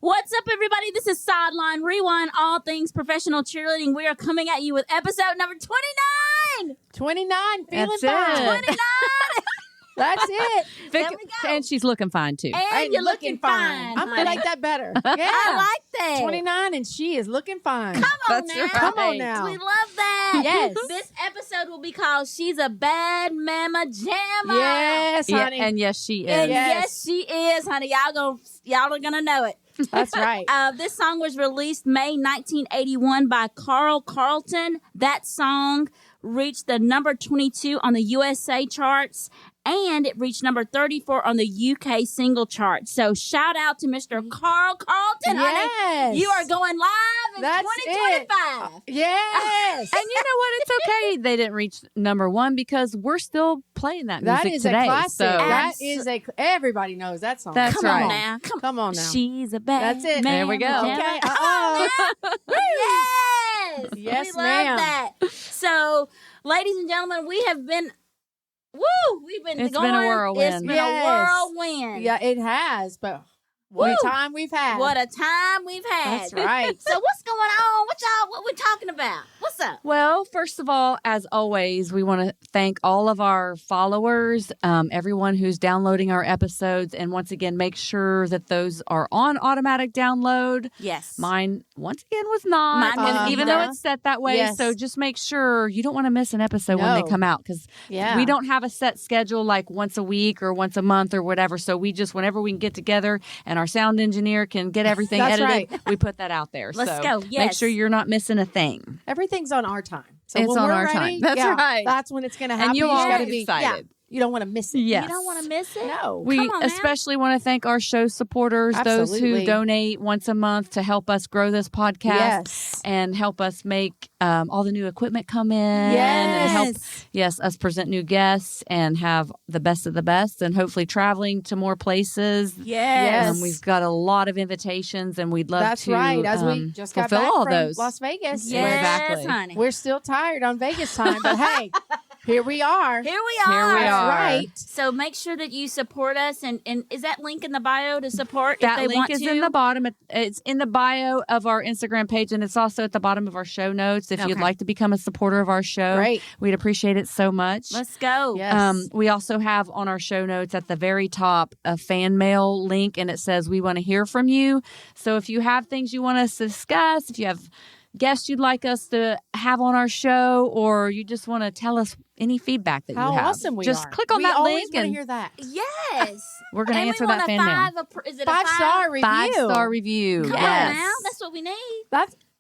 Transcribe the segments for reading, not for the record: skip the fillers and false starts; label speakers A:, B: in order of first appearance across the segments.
A: What's up, everybody? This is Sideline Rewind, all things professional cheerleading. We are coming at you with episode number 29.
B: 29, feeling
C: That's
B: fine.
C: it.
A: 29.
B: That's it.
A: There we go.
C: And she's looking fine, too.
A: And you're looking fine.
B: I'm gonna like that better. Yeah.
A: I like that.
B: 29 and she is looking fine.
A: Come on
C: That's
A: now.
C: right.
B: Come on now.
A: We love that.
B: Yes.
A: This episode will be called She's a Bad Mama Jama.
B: Yes,
C: Yeah,
B: honey.
C: and yes, she is.
A: And
B: Yes.
A: yes, she is, honey. Y'all are gonna know it.
B: That's right.
A: This song was released May 1981 by Carl Carlton. That song reached the number 22 on the USA charts, and it reached number 34 on the UK single chart. So shout out to Mr. Carl Carlton, honey.
B: Yes.
A: You are going live in
B: That's
A: 2025.
B: Yes.
C: And you know what? It's okay they didn't reach number one because we're still playing that music
B: That is
C: today.
B: a classic.
C: So
B: That is everybody knows that song.
C: That's
A: Come
C: right.
A: on now.
B: Come on now.
A: She's a bad
B: That's it.
C: There we go.
A: Mama Jama.
B: Okay.
A: Come on now. Yes.
B: Yes,
A: we love
B: ma'am.
A: that. So, ladies and gentlemen, we've been
C: It's
A: going.
C: been a whirlwind.
A: It's been
B: Yes.
A: a whirlwind.
B: Yeah, it has, but what a time we've had.
A: What a time we've had.
B: That's right.
A: So what's going on? What we talking about? What's up?
C: Well, first of all, as always, we want to thank all of our followers, everyone who's downloading our episodes. And once again, make sure that those are on automatic download.
A: Yes.
C: Mine, once again, was not,
A: Mine was
C: even
A: not.
C: though it's set that way.
B: Yes.
C: So just make sure you don't want to miss an episode when
B: No.
C: they come out because
B: Yeah.
C: we don't have a set schedule like once a week or once a month or whatever. So we just, whenever we can get together and our sound engineer can get everything
B: That's
C: edited,
B: right.
C: we put that out there.
A: Let's
C: So
A: go.
C: Make
A: Yes.
C: sure you're not missing a thing.
B: Everything's on our time. So
C: It's
B: when
C: on
B: we're
C: our
B: ready,
C: time. That's
B: yeah,
C: right.
B: That's when it's going to happen.
C: And you
B: just
C: are
B: gotta be
C: excited.
B: Yeah, you don't want to miss it.
C: Yes.
A: You don't want to miss it.
B: No.
C: We
A: Come on now.
C: especially want to thank our show supporters, those
B: Absolutely.
C: who donate once a month to help us grow this podcast
B: Yes.
C: and help us make all the new equipment come in and help us present new guests and have the best of the best and hopefully traveling to more places.
A: Yes.
C: We've got a lot of invitations and we'd love
B: That's
C: to
B: right. As we just got
C: fulfill
B: back
C: all
B: from
C: those.
B: Las Vegas.
A: Yes,
C: Exactly.
A: honey.
B: We're still tired on Vegas time, but hey, here we are.
A: Here we are.
C: Here we
B: That's
C: are.
B: right.
A: So make sure that you support us, and is that link in the bio to support?
C: That
A: if they
C: link
A: want
C: is
A: to?
C: in the bottom. It's in the bio of our Instagram page, and it's also at the bottom of our show notes. If you'd
A: Okay.
C: like to become a supporter of our show,
B: Great.
C: we'd appreciate it so much.
A: Let's go.
B: Yes.
C: We also have on our show notes at the very top a fan mail link, and it says we want to hear from you. So if you have things you want us to discuss, if you have guests you'd like us to have on our show, or you just want to tell us any feedback that
B: How
C: you have,
B: awesome we
C: just
B: are.
C: click on
B: we
C: that
B: always
C: link
B: want to
C: and
B: hear that.
A: Yes.
C: we're going to
A: And
C: answer
A: we want
C: that fan mail.
A: Is it a
B: 5-star review.
C: 5-star review.
A: Come
C: yes.
A: on now. That's what we need.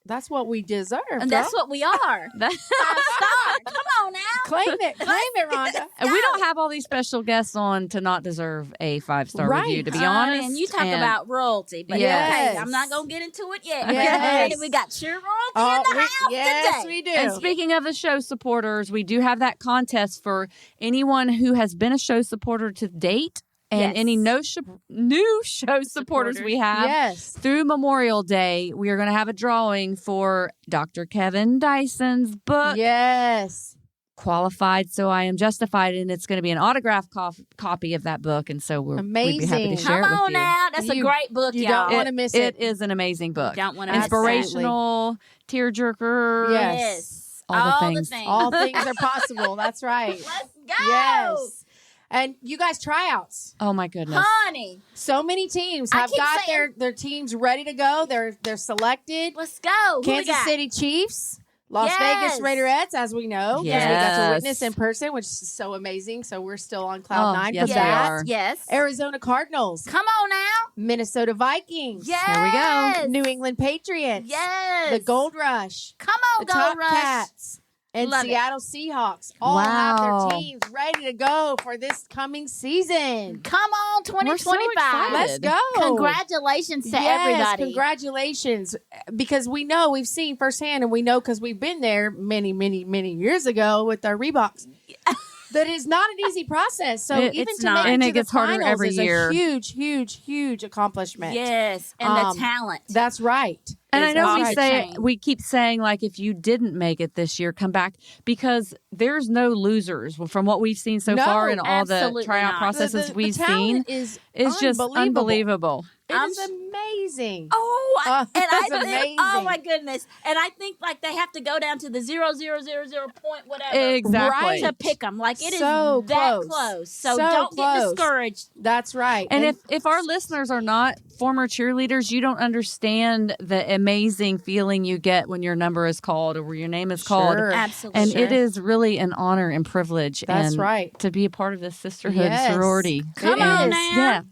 B: That's what we deserve.
A: And that's what we are.
C: That-
A: 5 stars. Come on now.
B: Claim it, Rhonda.
C: And we don't have all these special guests on to not deserve a 5-star
B: Right.
C: review, to be honest.
A: And you talk
C: And
A: about royalty, but
C: Yes.
A: okay, I'm not going to get into it yet.
B: Yes.
A: Okay, we got cheer royalty in the house
B: yes,
A: today.
B: we do.
C: And speaking of the show supporters, we do have that contest for anyone who has been a show supporter to date and
A: Yes.
C: any new show supporters we have.
B: yes.
C: Through Memorial Day, we are going to have a drawing for Dr. Kevin Dyson's book,
B: Yes.
C: Qualified So I Am Justified, and it's going to be an autographed copy of that book. And so we'd be happy to
B: Amazing.
C: share
A: Come
C: it with
A: on
C: you.
A: now. That's a
B: You-
A: great book,
B: you
A: y'all.
B: don't wanna miss
C: It
B: it.
C: is an amazing book.
A: Don't want to
C: Inspirational, tearjerker.
B: Yes.
C: All the things.
B: All things are possible. That's right.
A: Let's go.
B: Yes. And you guys, tryouts.
C: Oh my goodness.
A: Honey,
B: So many teams
A: I
B: have
A: keep
B: got
A: saying-
B: their teams ready to go. They're selected.
A: let's go. Who we
B: Kansas
A: got?
B: City Chiefs, Las
A: Yes.
B: Vegas Raiderettes, as we know.
C: Yes.
B: We got to witness in person, which is so amazing. So we're still on cloud
C: Oh,
B: nine
C: yes,
B: for
C: we
B: that.
C: are.
A: Yes.
B: Arizona Cardinals,
A: Come on now.
B: Minnesota Vikings,
A: Yes.
C: Here we go.
B: New England Patriots,
A: Yes.
B: the Gold Rush,
A: Come on,
B: the
A: Gold
B: Top
A: Rush.
B: Cats, and
A: Love it.
B: Seattle Seahawks all
C: Wow.
B: have their teams ready to go for this coming season.
A: Come on,
C: We're so
A: 2025.
C: excited.
B: Let's go.
A: Congratulations to
B: Yes,
A: everybody.
B: Congratulations. Because we've seen firsthand, and we know because we've been there many, many, many years ago with our Reeboks, that is not an easy process. So even
A: It's
B: to
A: not.
B: make
C: And
B: it
C: it
B: to
C: gets
B: the
C: harder
B: finals
C: every
B: is
C: year.
B: a huge, huge, huge accomplishment.
A: Yes. And the talent.
B: That's right.
C: And I
A: is
C: know
A: off
C: we
A: the
C: say
A: chain.
C: we keep saying like if you didn't make it this year, come back because there's no losers from what we've seen so
B: No,
C: far in all the
A: absolutely
C: tryout
A: not.
C: processes
B: The
C: we've
B: talent
C: seen.
B: is
C: It's just unbelievable.
B: It is amazing.
A: Oh, and I
B: That's
A: think,
B: amazing.
A: oh my goodness. And I think like they have to go down to the 0.0000 point whatever.
C: Exactly.
A: To pick them. Like it is
B: So
A: that
B: close.
A: close. So,
B: So
A: don't get
B: close.
A: discouraged.
B: That's right.
C: And if our listeners are not former cheerleaders, you don't understand the amazing feeling you get when your number is called or where your name is called.
B: Sure.
A: Absolutely.
C: And it is really an honor and privilege.
B: That's
C: and
B: right.
C: to be a part of this sisterhood
B: Yes.
C: sorority.
A: Come
B: It
A: on
B: is.
A: now.
C: Yeah.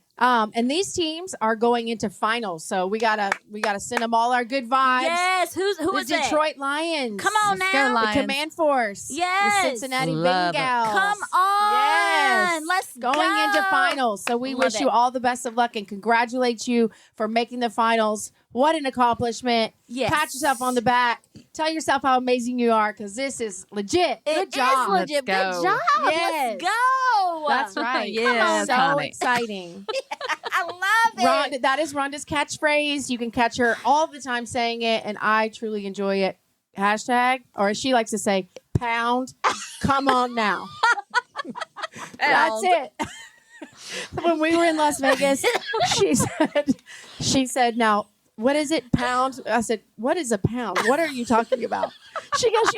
B: And these teams are going into finals, so we gotta send them all our good vibes.
A: Yes. Who
B: The
A: is that?
B: Detroit Lions.
A: Come on
C: Let's go,
A: now.
C: Lions.
B: The Command Force.
A: Yes.
B: The Cincinnati
C: Love it.
B: Bengals.
A: Come on.
B: Yes.
A: Let's
B: Going
A: go.
B: into finals. So we
A: Love
B: wish
A: it.
B: you all the best of luck and congratulate you for making the finals. What an accomplishment.
A: Yes.
B: Pat yourself on the back. Tell yourself how amazing you are because this is legit. Good
A: It
B: job.
A: is legit.
C: Let's
A: Good
C: go.
A: job.
B: Yes.
A: Let's go.
B: That's right.
C: Yes,
B: so
C: honey.
B: exciting.
A: I love it.
B: Rhonda, that is Rhonda's catchphrase. You can catch her all the time saying it, and I truly enjoy it. Hashtag, or as she likes to say, pound. Come on now. That's it. When we were in Las Vegas, she said, now, what is it, pound? I said, what is a pound? What are you talking about? She goes,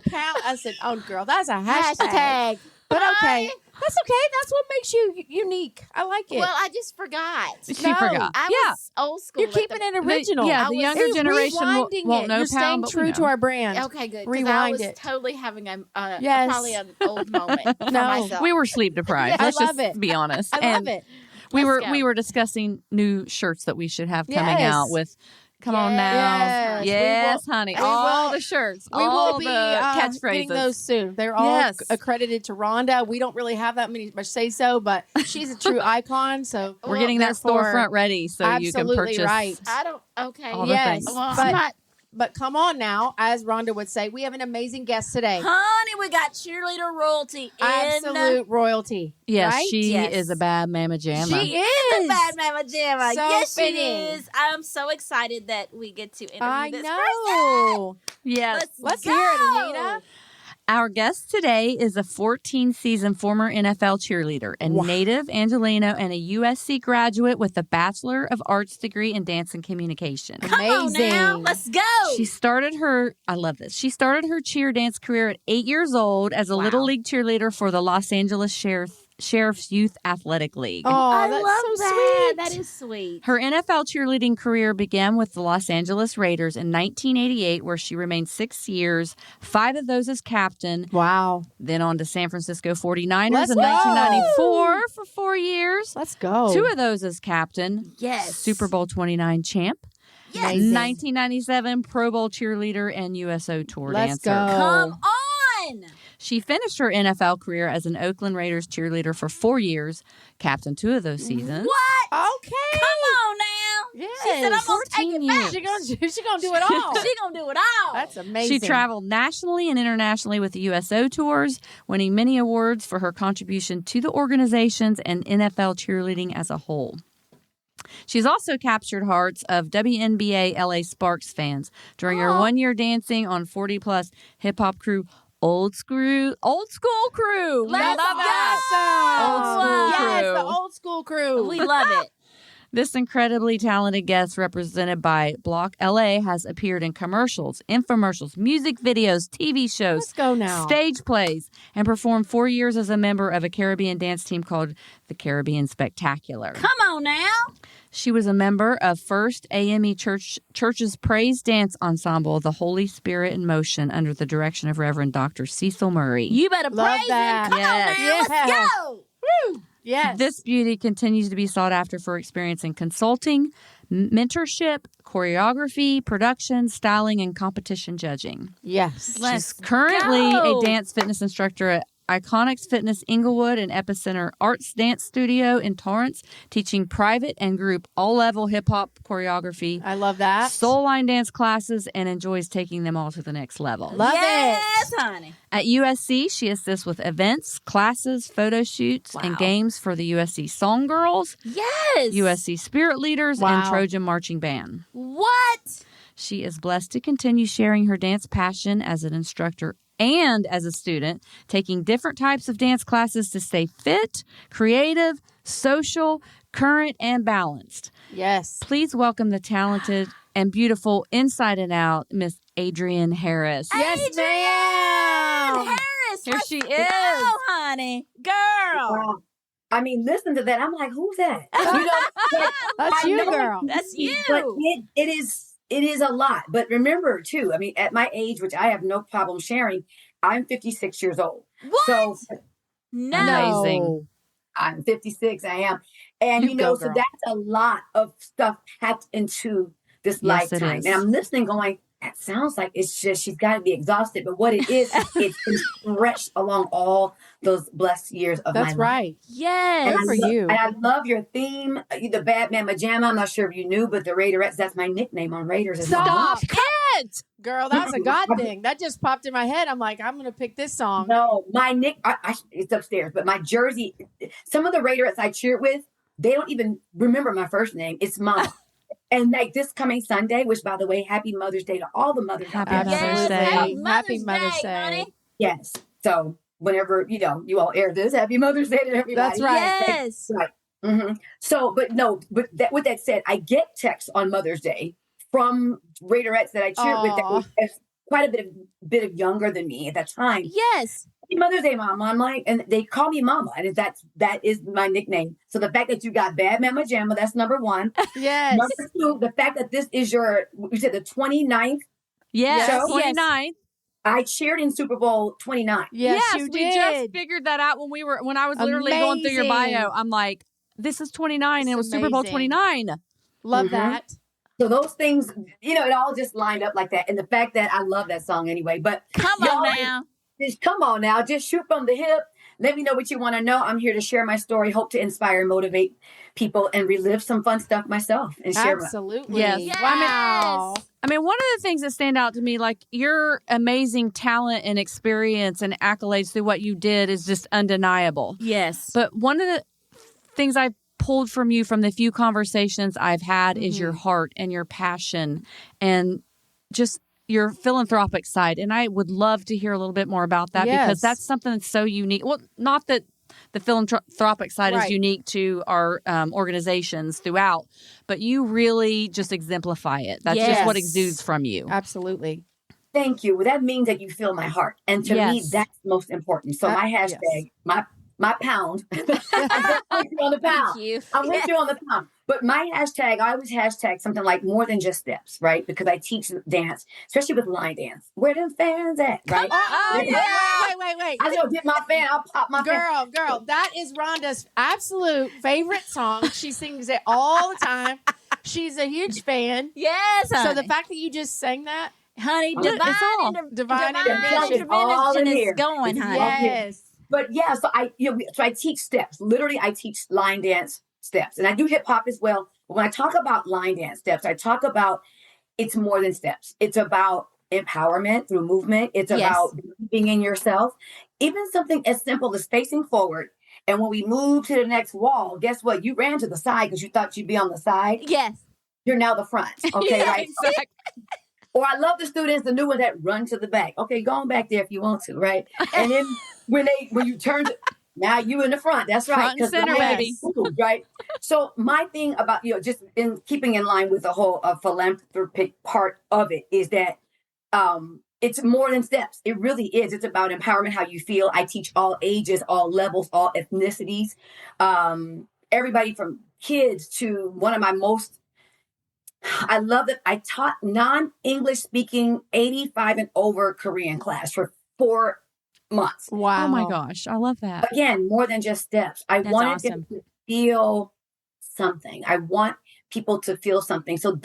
B: pound. I said, oh, girl, that's a hashtag. But okay. That's okay. That's what makes you unique. I like it.
D: Well, I just forgot.
C: She
B: No.
C: forgot.
D: I
C: Yeah.
D: was old school.
B: You're
D: at
B: keeping it original.
C: Yeah,
D: I
C: the
D: was-
C: younger
B: It's
C: generation
B: rewinding
C: won't
B: it.
C: know
B: You're
C: pound,
B: staying
C: but we
B: true
C: know.
B: to our brand.
D: Okay, good. 'cause
B: Rewind
D: I was
B: it.
D: totally having
B: Yes.
D: probably an old moment for
B: No.
D: myself.
C: We were sleep deprived.
B: Yeah, I
C: Let's
B: love
C: just
B: it.
C: be honest.
B: I
C: And
B: love it.
C: We
D: Let's
C: were
D: go.
C: discussing new shirts that we should have coming
B: Yes.
C: out with. Come on now.
B: Yes, we
C: Yes,
B: will-
C: honey.
B: we
C: All
B: will-
C: the shirts.
B: We
C: all
B: will be
C: the
B: getting
C: catchphrases.
B: those soon. They're all
C: Yes.
B: accredited to Rhonda. We don't really have that much say so, but she's a true icon. So
C: We're getting that
B: therefore-
C: storefront ready so you can
B: Absolutely
C: purchase.
B: right.
D: I don't. Okay.
C: All the
B: Yes,
C: things.
D: Well,
B: but but come on now, as Rhonda would say, we have an amazing guest today.
A: Honey, we got cheerleader royalty in
B: Absolute royalty.
C: Yes,
B: right?
C: she
A: Yes.
C: is a bad mama jamma.
B: She is.
A: Bad Mama Jama.
B: So
A: Yes,
B: fitting.
A: she is. I'm so excited that we get to interview
B: I
A: this
B: know.
C: Yes.
B: Let's
A: go.
B: hear it, Anita.
C: Our guest today is a 14-season former NFL cheerleader, a
B: Wow.
C: native Angelino, and a USC graduate with a Bachelor of Arts degree in Dance and Communication.
A: Come on now.
B: Amazing.
A: Let's go.
C: She started her, I love this, she started her cheer dance career at 8 years old as a
A: Wow.
C: Little League cheerleader for the Los Angeles Sheriff's Youth Athletic League.
B: Oh,
A: I
B: that's
A: love
B: so
A: that.
B: sweet.
A: That is sweet.
C: Her NFL cheerleading career began with the Los Angeles Raiders in 1988, where she remained 6 years, 5 of those as captain,
B: Wow.
C: then on to San Francisco 49ers
B: Let's
C: in
B: go.
C: 1994 for 4 years.
B: Let's go.
C: 2 of those as captain,
A: Yes.
C: Super Bowl 29 champ,
A: Yes.
B: Amazing.
C: 1997 Pro Bowl cheerleader and USO Tour
B: Let's
C: dancer.
B: go.
A: Come on.
C: She finished her NFL career as an Oakland Raiders cheerleader for 4 years, captain 2 of those seasons.
A: What?
B: Okay.
A: Come on now.
B: Yes.
A: She said, I'm going to take
C: 14
A: it back.
C: years.
B: She gonna do it all.
A: She going to do it all.
B: That's amazing.
C: She traveled nationally and internationally with the USO tours, winning many awards for her contribution to the organizations and NFL cheerleading as a whole. She's also captured hearts of WNBA LA Sparks fans during her 1-year dancing on 40-plus hip-hop crew Old School Crew.
A: Let's
C: love that.
A: go.
C: Old School
B: Yes,
C: Crew.
B: the old school crew.
A: We love it.
C: This incredibly talented guest, represented by Block LA, has appeared in commercials, infomercials, music videos, TV shows,
B: Let's go now.
C: stage plays, and performed 4 years as a member of a Caribbean dance team called the Caribbean Spectacular.
A: Come on now.
C: She was a member of First AME Church's Praise Dance Ensemble, the Holy Spirit in Motion, under the direction of Reverend Dr. Cecil Murray.
A: You better
B: Love
A: praise
B: that.
A: him. Come
C: Yes.
A: on now.
B: Yes.
A: Let's go.
B: Yes.
C: This beauty continues to be sought after for experience in consulting, mentorship, choreography, production, styling, and competition judging.
B: Yes.
A: Let's
C: She's currently
A: go.
C: a dance fitness instructor at Iconics Fitness Inglewood and Epicenter Arts Dance Studio in Torrance, teaching private and group all-level hip-hop choreography,
B: I love that.
C: soul line dance classes, and enjoys taking them all to the next level.
B: Love
A: yes,
B: it.
A: honey.
C: At USC, she assists with events, classes, photo shoots, and
A: Wow.
C: games for the USC Song Girls,
A: Yes.
C: USC Spirit Leaders, and
B: Wow.
C: Trojan Marching Band.
A: What?
C: She is blessed to continue sharing her dance passion as an instructor and as a student, taking different types of dance classes to stay fit, creative, social, current, and balanced.
B: Yes.
C: Please welcome the talented and beautiful inside and out, Miss Adrianne Harris.
B: Yes,
A: Adrianne
B: ma'am.
A: Harris.
C: Here
A: let's
C: she
A: go,
C: is.
A: honey. Girl.
E: Wow. I mean, listen to that. I'm like, who's that? Like,
B: That's
E: I
B: you,
E: know
B: girl.
A: That's you.
E: But it is a lot. But remember, too, I mean, at my age, which I have no problem sharing, I'm 56 years old.
A: What?
E: So
A: No.
C: Amazing.
E: I'm 56. I am. And,
C: You go,
E: so
C: girl.
E: that's a lot of stuff packed into this
C: Yes, it
E: lifetime.
C: is.
E: And I'm listening going, that sounds like it's just, she's got to be exhausted. But what it is, it's been stretched along all those blessed years of my
B: That's
E: life.
B: right.
A: Yes.
B: Good for you.
E: And I love your theme, the Bad Mama Jama. I'm not sure if you knew, but the Raiderettes, that's my nickname on Raiders. is Mama.
B: Stop it. Girl, that's a God thing. That just popped in my head. I'm like, I'm going to pick this song.
E: No, my it's upstairs, but my jersey, some of the Raiderettes I cheered with, they don't even remember my first name. It's Mama. And like this coming Sunday, which by the way, happy Mother's Day to all the mothers out
C: Happy
E: there.
C: Mother's Day.
B: Happy Mother's Day.
A: honey.
E: Yes. So whenever, you all air this, happy Mother's Day to everybody.
B: That's right.
A: Yes.
E: Right. hmm So, but with that said, I get texts on Mother's Day from Raiderettes that I cheered with that
B: Aw.
E: was quite a bit of younger than me at that time.
A: Yes.
E: Happy Mother's Day, Mom. I'm like, and they call me Mama, and that is my nickname. So the fact that you got Bad Mama Jamma, that's number one.
B: Yes.
E: Number two, the fact that this is you said the 29th.
C: Yes,
E: Yes.
C: 29th.
E: I cheered in Super Bowl 29.
B: Yes, you
C: we
B: did.
C: just figured that out when I was literally going through your bio.
B: Amazing.
C: I'm like, this is 29 and it was
B: It's
C: Super Bowl
B: amazing.
C: 29.
B: Love
E: Mhm.
B: that.
E: So those things, it all just lined up like that. And the fact that I love that song anyway. But
A: Come
E: y'all,
A: on now.
E: just come on now, just shoot from the hip. Let me know what you want to know. I'm here to share my story, hope to inspire and motivate people and relive some fun stuff myself and share.
B: Absolutely.
C: Yes.
A: Yes.
B: Wow.
C: I mean, one of the things that stand out to me, like your amazing talent and experience and accolades through what you did is just undeniable.
A: Yes.
C: But one of the things I've pulled from you from the few conversations I've had is your heart and your passion and just your philanthropic side. And I would love to hear a little bit more about that
B: Yes.
C: because that's something that's so unique. Well, not that the philanthropic side is
B: Right.
C: unique to our organizations throughout, but you really just exemplify it. That's just what
A: Yes.
C: exudes from you.
B: Absolutely.
E: Thank you. Well, that means that you feel my heart. And to me,
C: Yes.
E: that's most important. So my
B: Yes.
E: hashtag, my pound. I'm with you on the pound.
A: Thank you.
E: I'm with you on the pound. But my hashtag, I always hashtag something like more than just steps, right? Because I teach dance, especially with line dance. Where them fans at, right?
B: Oh,
E: Yeah.
B: wait.
E: I go get my fan. I'll pop my fan.
B: Girl, that is Rhonda's absolute favorite song. She sings it all the time. She's a huge fan.
A: Yes, honey.
B: So the fact that you just sang that,
A: honey,
E: It's
A: divine,
C: all.
B: Divine
E: intervention. All in
A: intervention
E: here.
A: is going,
E: It's
A: honey.
E: all here.
B: yes.
E: But yeah, so I teach steps. Literally, I teach line dance steps, and I do hip hop as well. But when I talk about line dance steps, I talk about it's more than steps. It's about empowerment through movement. It's
A: Yes.
E: about being in yourself. Even something as simple as facing forward. And when we move to the next wall, guess what? You ran to the side because you thought you'd be on the side.
A: Yes.
E: You're now the front. Okay,
A: Yeah,
E: right?
C: Exactly.
E: Or I love the students, the new ones that run to the back. Okay, go on back there if you want to, right? And then when you turn to, now you in the front. That's right.
C: Front and
E: 'cause
C: center,
E: the
C: baby.
E: moves, right? So my thing about, just in keeping in line with the whole philanthropic part of it is that it's more than steps. It really is. It's about empowerment, how you feel. I teach all ages, all levels, all ethnicities. Everybody from kids to one of my most, I love that I taught non-English speaking 85 and over Korean class for 4 months.
B: Wow.
C: Oh my gosh. I love that.
E: Again, more than just steps. I
A: That's
E: wanted
A: awesome.
E: them to feel something. I want people to feel something. So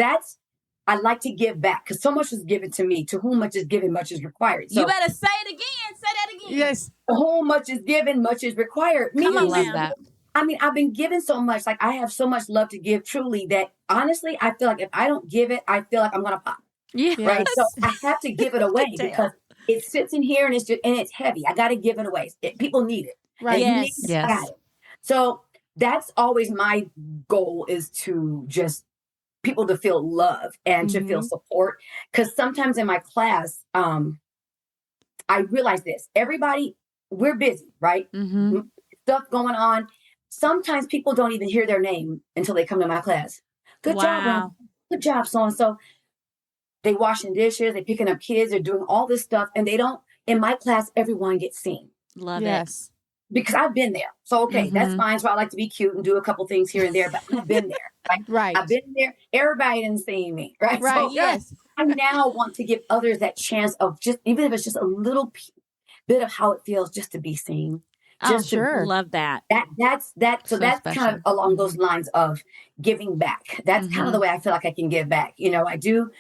E: I like to give back because so much is given to me. To whom much is given, much is required. So
A: You better say it again. Say that again.
B: Yes.
E: to whom much is given, much is required.
A: Come
C: I
A: on
C: love
A: now.
C: that.
E: I mean, I've been given so much. Like I have so much love to give truly that honestly, I feel like if I don't give it, I feel like I'm going to pop.
C: Yeah.
B: Yeah.
E: Right. So I have to give it away
A: Damn.
E: because it sits in here and it's heavy. I got to give it away. People need it.
B: Right.
E: And you
A: Yes.
E: need it,
C: Yes.
E: I got it. So that's always my goal, is to just people to feel love and to feel support. Because sometimes in my class, I realize this. Everybody, we're busy, right?
C: Mm-hmm.
E: Stuff going on. sometimes people don't even hear their name until they come to my class. Good job,
A: Wow.
E: Ron. Good job, so-and-so. They washing dishes, they picking up kids, they're doing all this stuff. And they don't, in my class, everyone gets seen.
A: Love it.
B: Yes.
E: Because I've been there. So, okay, that's fine. So I like to be cute and do a couple things here and there, but I've been there. Right?
B: Right.
E: I've been there. Everybody didn't see me. Right.
B: Right.
E: So,
B: Yes.
E: I now want to give others that chance of just, even if it's just a little bit of how it feels just to be seen. Just to
B: sure.
A: Love that.
E: that's
C: So
E: that's
C: special.
E: kind of along those lines of giving back. That's kind of the way I feel like I can give back. You know, I do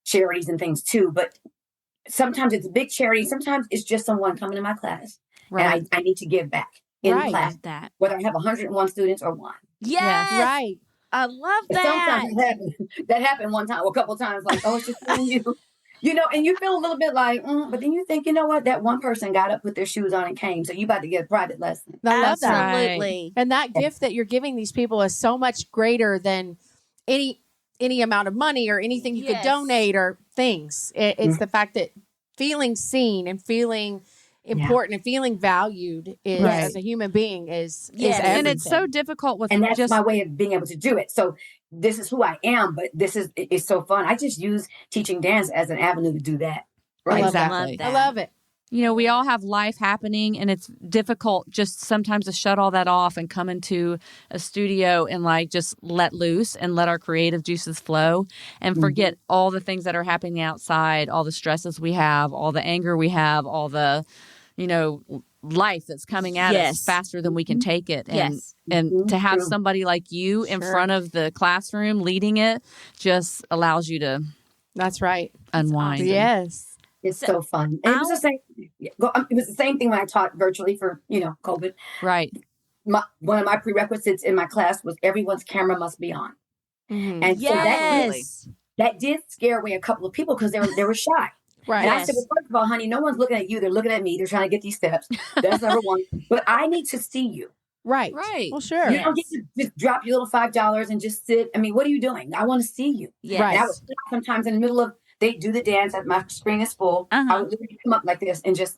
E: charities and things too, but sometimes it's a big charity. Sometimes it's just someone coming to my class
B: Right.
E: and I need to give back in
B: Right.
E: class,
A: Love that.
E: whether I have 101 students or one.
A: Yes.
B: Right.
A: I love
E: But
A: that.
E: sometimes that happened one time or a couple of times, like, oh, it's just you. You know, and you feel a little bit like, but then you think, you know what? That one person got up, put their shoes on, and came. So you about to get a private lesson.
B: I love that.
C: Right.
A: Absolutely.
B: And that gift that you're giving these people is so much greater than any amount of money or anything you could
A: Yes.
B: donate or things. It's the fact that feeling seen and feeling important and feeling valued is
C: Right.
B: as a human being is
A: Yes.
C: And it's so
B: everything.
C: difficult with
E: And that's
C: just
E: my way of being able to do it. So this is who I am, but it's so fun. I just use teaching dance as an avenue to do that.
B: I
E: Right.
B: love
C: Exactly.
B: that. I love it.
C: you know, we all have life happening, and it's difficult just sometimes to shut all that off and come into a studio and like just let loose and let our creative juices flow and forget all the things that are happening outside, all the stresses we have, all the anger we have, all the, you know, life that's coming at us faster than we can take it. And and to have somebody like you in front of the classroom leading it just allows you to
B: That's right.
C: unwind.
A: awesome.
B: Yes.
E: It's so fun. And it was the same. It was the same thing when I taught virtually for COVID.
C: Right.
E: One of my prerequisites in my class was everyone's camera must be on,
B: Mhm.
E: and so
A: Yes.
E: that did scare away a couple of people because they were shy.
B: Right.
E: And I said, well, first of all, honey, no one's looking at you. They're looking at me. They're trying to get these steps. That's number one. But I need to see you.
B: Right.
A: Right.
B: Well, sure.
E: You don't get to just drop your little $5 and just sit. I mean, what are you doing? I want to see you.
A: Yes.
B: Right.
E: And I would sit sometimes in the middle of, they do the dance, my screen is full. I would literally come up like this and just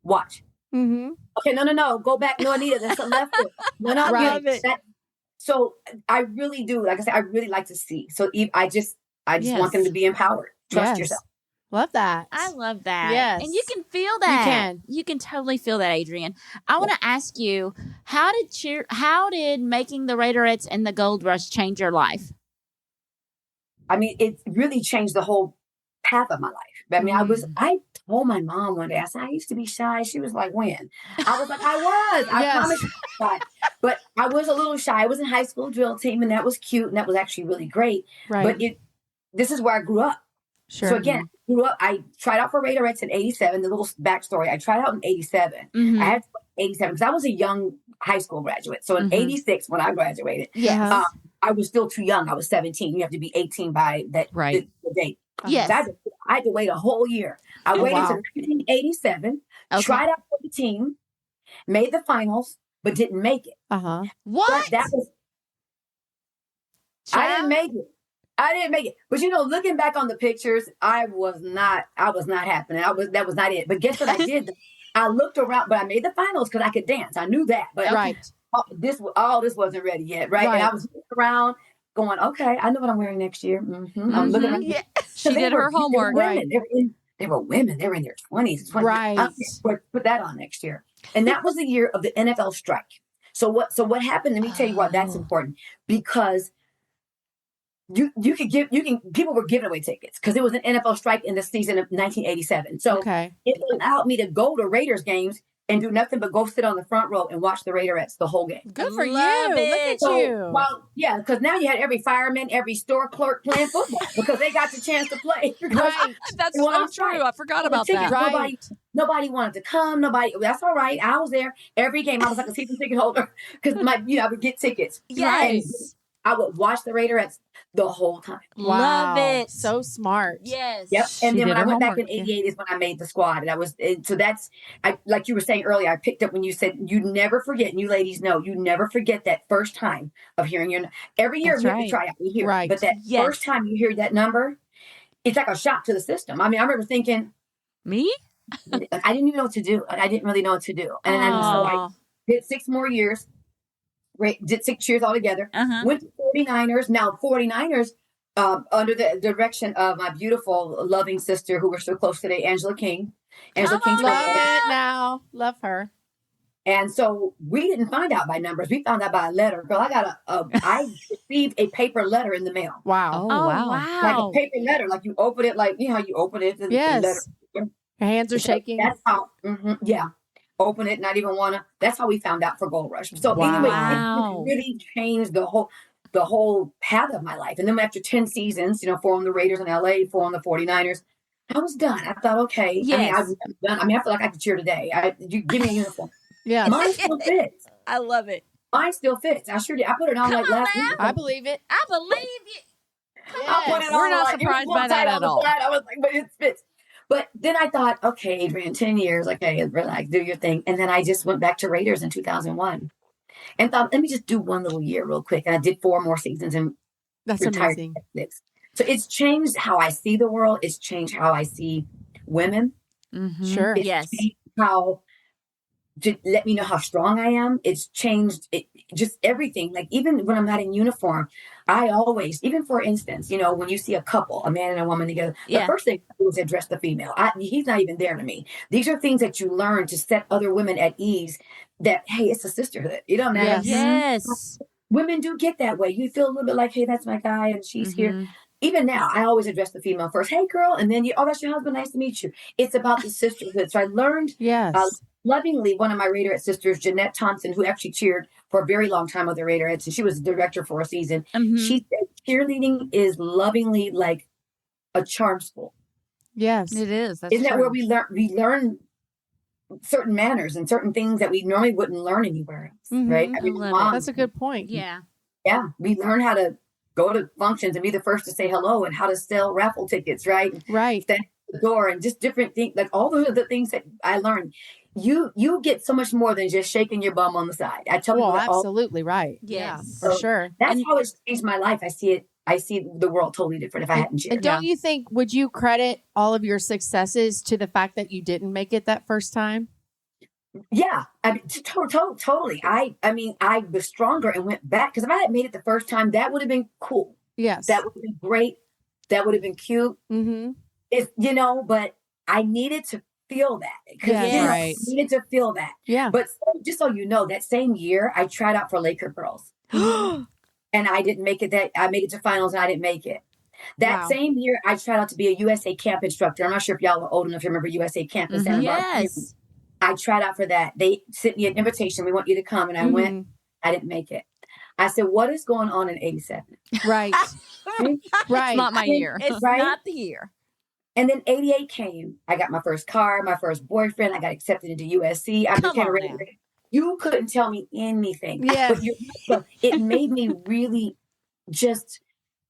E: watch.
B: Mm-hmm.
E: Okay, no. Go back. No, Anita, that's the left foot. No,
B: Right.
E: So I really do. Like I said, I really like to see. So I just want them to be empowered. Trust yourself.
B: Love that.
A: I love that.
B: Yes.
A: And you can feel that.
B: can.
A: You can totally feel that, Adrianne. I want to ask you, how did making the Raiderettes and the Gold Rush change your life?
E: I mean, it really changed the whole path of my life. I mean, I told my mom one day, I said, I used to be shy. She was like, when? I was like, I promise you. But I was a little shy. I was in high school drill team, and that was cute, and that was actually really great.
B: Right.
E: But this is where I grew up.
B: Sure.
E: So again, I grew up, I tried out for Raiderettes in 87. The little backstory, I tried out in 87. I had 87 because I was a young high school graduate. So in 86, when I graduated,
B: Yes.
E: I was still too young. I was 17. You have to be 18 by that the date.
A: Yes.
E: So I had to wait a whole year. I waited until 1987, tried out for the team, made the finals, but didn't make it.
B: Uh-huh.
A: What?
E: But that was, I didn't make it. But looking back on the pictures, I was not happening. That was not it. But guess what I did? I looked around, but I made the finals because I could dance. I knew that. But all this wasn't ready yet, right? And I was looking around going, okay, I know what I'm wearing next year. I'm looking around.
A: Yeah.
C: She did her homework.
E: They were women. They were in their 20s.
B: Right.
E: Put that on next year. And that was the year of the NFL strike. So what happened? Let me tell you why that's important. Because people were giving away tickets because it was an NFL strike in the season of 1987. So it allowed me to go to Raiders games and do nothing but go sit on the front row and watch the Raiderettes the whole game.
B: Good for you.
A: Love it.
B: Look at you.
E: Well, yeah, because now you had every fireman, every store clerk playing football because they got the chance to play.
B: Right.
C: That's
E: Well,
C: so
E: I'm
C: true.
E: right.
C: I forgot
E: The
C: about
E: tickets,
C: that.
B: Right.
E: Nobody wanted to come. That's all right. I was there every game. I was like a season ticket holder because I would get tickets.
A: Yes.
E: I would watch the Raiderettes the whole time.
A: Love it.
B: So smart.
A: Yes.
E: Yep. And
C: She
E: then
C: did
E: when I
C: her
E: went back in
C: homework,
E: 88 is when I made the squad. So that's, like you were saying earlier, I picked up when you said you never forget, and you ladies know, you never forget that first time of hearing every year
C: That's
E: we have
C: right.
E: to try out, we hear it.
B: Right.
E: But that first time you hear that number, it's like a shock to the system. I mean, I remember thinking,
C: Me?
E: I didn't even know what to do. I didn't really know what to do. And so I did 6 more years, did 6 years altogether.
A: Uh-huh.
E: Went to 49ers. Now 49ers, under the direction of my beautiful, loving sister, who we're so close today, Angela King. Angela
A: Come
E: King's
A: on
B: Love
A: now.
B: it now. Love her.
E: And so we didn't find out by numbers. We found out by a letter. Girl, I received a paper letter in the mail.
B: Wow.
C: Oh, wow.
E: Like a paper letter. Like you open it, like, you know how you open it. The letter.
B: Yes. Your hands are shaking.
E: That's how, yeah. Open it, not even wanna. That's how we found out for Gold Rush. So
B: Wow.
E: anyway,
A: Wow.
E: it really changed the whole path of my life. And then after 10 seasons, for on the Raiders in LA, for on the 49ers, I was done. I thought, okay.
A: Yes.
E: I was done. I mean, I feel like I could cheer today. You give me a uniform.
B: Yeah.
E: Mine still fits.
A: I love it.
E: Mine still fits. I sure did. I put it on
A: Come
E: like
A: on
E: last
A: now.
E: week.
B: I believe it.
A: I believe you.
E: I put it
B: Yes.
E: on
C: We're not
E: like, it was
C: surprised
E: a
C: by
E: little
C: that
E: tight
C: at
E: on the
C: all.
E: side. I was like, but it fits. But then I thought, okay, Adrianne, 10 years. Okay, relax, do your thing. And then I just went back to Raiders in 2001 and thought, let me just do one little year real quick. And I did 4 more seasons and
B: That's
E: retired.
B: amazing.
E: So it's changed how I see the world. It's changed how I see women.
C: Mhm.
B: Sure.
E: It's
A: Yes.
E: changed how to let me know how strong I am. It's changed just everything. Like even when I'm not in uniform, I always, even for instance, when you see a couple, a man and a woman together,
A: Yeah.
E: the first thing I do is address the female. He's not even there to me. These are things that you learn to set other women at ease that, hey, it's a sisterhood. You know what I mean?
B: Yes.
A: Yes.
E: Women do get that way. You feel a little bit like, hey, that's my guy and she's here.
C: Mhm.
E: Even now, I always address the female first. Hey, girl. And then that's your husband. Nice to meet you. It's about the sisterhood. So I learned
B: Yes.
E: lovingly, one of my Raiderette sisters, Jeanette Thompson, who actually cheered for a very long time with the Raiderettes, and she was the director for a season.
A: Mhm.
E: She said cheerleading is lovingly like a charm school.
B: Yes.
C: It is. That's
E: Isn't that
C: true.
E: where we learn certain manners and certain things that we normally wouldn't learn anywhere else,
B: Mhm.
E: right?
A: I love it.
E: mom,
B: That's a good point.
A: Yeah.
E: yeah, we learn how to go to functions and be the first to say hello and how to sell raffle tickets, right?
B: Right.
E: Stand at the door and just different things, like all those are the things that I learned. You get so much more than just shaking your bum on the side. I tell
B: Well,
E: people that all.
B: absolutely right. Yeah,
A: Yes.
B: for
E: So
B: sure.
E: That's how it's changed my life. I see the world totally different if I hadn't
B: And
E: cheered.
B: don't you think, would you credit all of your successes to the fact that you didn't make it that first time?
E: Yeah, I mean, totally. I mean, I was stronger and went back because if I had made it the first time, that would have been cool.
B: Yes.
E: That would have been great. That would have been cute.
B: Mm-hmm.
E: But I needed to feel that.
B: Yes.
C: Right.
E: I needed to feel that.
B: Yeah.
E: But just so you know, that same year, I tried out for Laker girls. And I didn't make it. I made it to finals and I didn't make it. That
B: Wow.
E: same year, I tried out to be a USA camp instructor. I'm not sure if y'all are old enough to remember USA camp in Santa Barbara.
A: Yes.
E: I tried out for that. They sent me an invitation. We want you to come. And I went. I didn't make it. I said, what is going on in 87?
B: Right. Right.
C: It's not my year.
A: It's
E: Right?
A: not the year.
E: And then 88 came. I got my first car, my first boyfriend. I got accepted into USC. I
A: Come
E: became a
A: on
E: Raider.
A: now.
E: You couldn't tell me anything.
B: Yes.
E: But it made me really just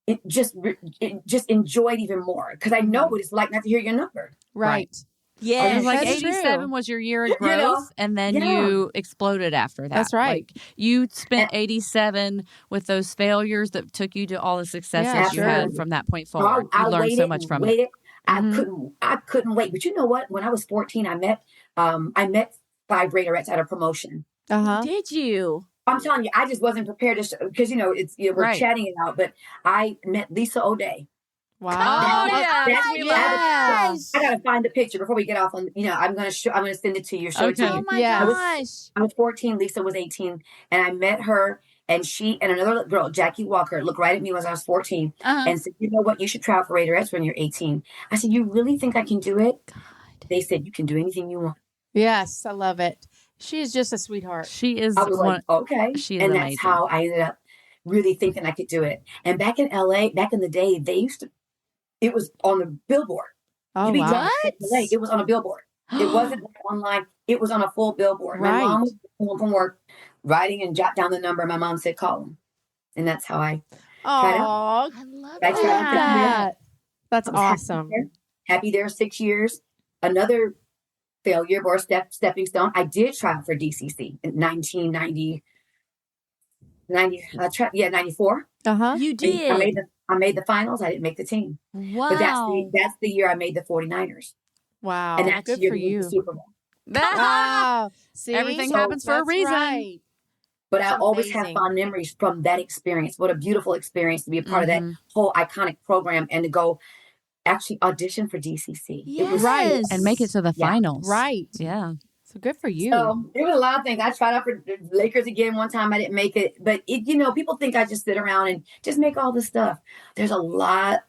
E: enjoy it even more because I know what it's like not to hear your number.
B: Right.
C: It
A: Yes.
C: was like
B: That's
C: 87
B: true.
C: was your year of
E: You
C: growth,
E: know?
C: and then
E: Yeah.
C: you exploded after that.
B: That's right.
C: Like, you spent 87 with those failures that took you to all the successes
B: Yeah,
C: you
B: sure.
C: had from that point
E: So
C: forward.
E: I
C: You learned so
E: waited
C: much
E: and
C: from it.
E: waited.
C: Mhm.
E: I couldn't wait. But you know what? When I was 14, I met 5 Raiderettes at a promotion.
B: Uh-huh.
A: Did you?
E: I'm telling you, I just wasn't prepared to because we're
C: Right.
E: chatting it out. But I met Lisa O'Day.
B: Wow.
C: Oh, yeah.
E: That's-
C: We
B: yeah.
E: I gotta find the picture before we get off on. I'm gonna send it to you. Show it to
C: Okay.
E: you.
A: Oh my
B: Yes.
A: gosh.
E: I was 14. Lisa was 18, and I met her. And she and another girl, Jackie Walker, looked right at me when I was 14
A: Uh-huh.
E: and said, "You know what? You should try out for Raiderettes when you're 18." I said, "You really think I can do it?" They said, "You can do anything you want."
B: Yes. I love it. She is just a sweetheart.
C: She is
E: I was
C: one.
E: like, "Okay,"
C: she is
E: and
C: amazing.
E: that's how I ended up really thinking I could do it. And back in LA, back in the day, it was on the billboard.
B: Oh,
E: You'd be
B: wow.
E: driving in LA, it was on a billboard. It wasn't online. It was on a full billboard.
B: Right.
E: My mom was home from work, writing and jot down the number. My mom said, "Call him," and that's how I. Try it out.
B: Oh,
D: I love
E: I tried out
D: that.
B: that's
E: I was
B: awesome.
E: Happy there 6 years. Another failure or stepping stone. I did try out for DCC in 1990. 94.
B: Uh-huh.
A: You
E: I made
A: did.
E: I made the finals. I didn't make the team,
A: Wow.
E: but that's the year I made the 49ers,
B: Wow.
E: and that's
B: Good
E: the year
B: for
E: we won
B: you.
E: the Super Bowl.
B: Wow. See?
C: Everything happens for a
B: That's
C: reason.
B: Right.
E: But I always have
B: amazing.
E: fond memories from that experience. What a beautiful experience to be a part of that whole iconic program and to go actually audition for DCC. It was
B: Right.
C: And make it to the finals.
B: Right.
C: Yeah.
B: So good for you.
E: So there was a lot of things. I tried out for the Lakers again one time. I didn't make it, but people think I just sit around and just make all this stuff. There's a lot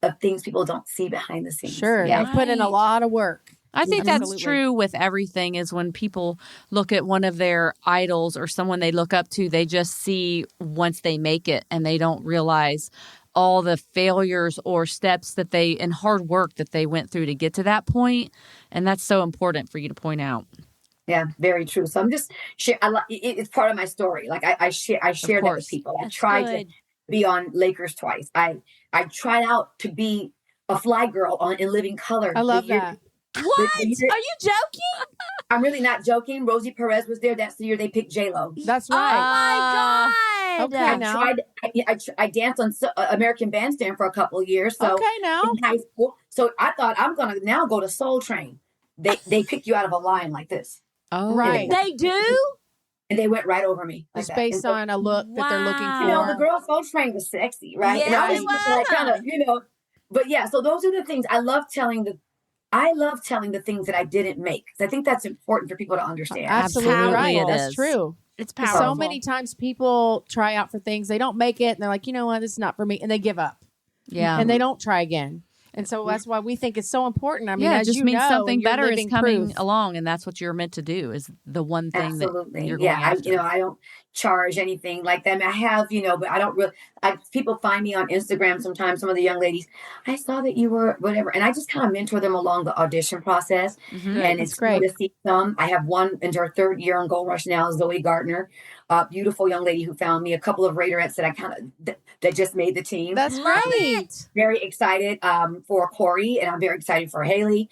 E: of things people don't see behind the scenes.
B: Sure.
E: Yeah.
B: They put in a lot of work.
C: I think
B: Absolutely.
C: that's true with everything is when people look at one of their idols or someone they look up to, they just see once they make it and they don't realize all the failures or steps that and hard work that they went through to get to that point. And that's so important for you to point out.
E: Yeah, very true. So I'm just it's part of my story. Like I share that with people. I tried to be on Lakers twice. I tried out to be a fly girl in Living Color.
B: I love that.
A: What? Are you joking?
E: I'm really not joking. Rosie Perez was there. That's the year they picked J-Lo.
B: That's
A: Oh
B: right.
A: my God.
B: Okay, now.
E: I danced on American Bandstand for a couple of years. So
B: Okay, now.
E: in high school. So I thought I'm going to now go to Soul Train. They pick you out of a line like this.
C: Oh,
B: Right.
A: They do?
E: And they went right over me. Like
B: It's
E: that.
B: based
E: And so,
B: on a look that they're looking
A: Wow.
B: for.
E: you know, the girl Soul Train was sexy, right? And I
A: Yeah,
E: was
A: it
E: just like
A: was.
E: kind of, but yeah, so those are the things I love telling the things that I didn't make. 'Cause I think that's important for people to understand.
B: Absolutely
C: Absolutely
B: right.
C: it
B: That's
C: is.
B: true.
A: It's
B: So
A: powerful.
B: many times people try out for things, they don't make it, and they're like, you know what, this is not for me, and they give up.
C: Yeah.
B: And they don't try again. And so that's why we think it's so important. I mean,
C: yeah, it
B: as
C: just
B: you
C: means
B: know,
C: something
B: you're
C: better is
B: living
C: coming
B: proof.
C: along, and that's what you're meant to do is the one thing
E: Absolutely.
C: that you're going after.
E: I don't charge anything like that. I mean, I have, but I don't really, people find me on Instagram sometimes, some of the young ladies, I saw that you were whatever. And I just kind of mentor them along the audition process.
C: Mhm.
E: And
B: That's
E: it's
B: great.
E: great to see some. I have one into her third year on Gold Rush now, Zoe Gardner, a beautiful young lady who found me, a couple of Raiderettes that I kind of, that just made the team.
B: That's
A: Love
B: right.
A: it.
E: Very excited for Corey, and I'm very excited for Haley.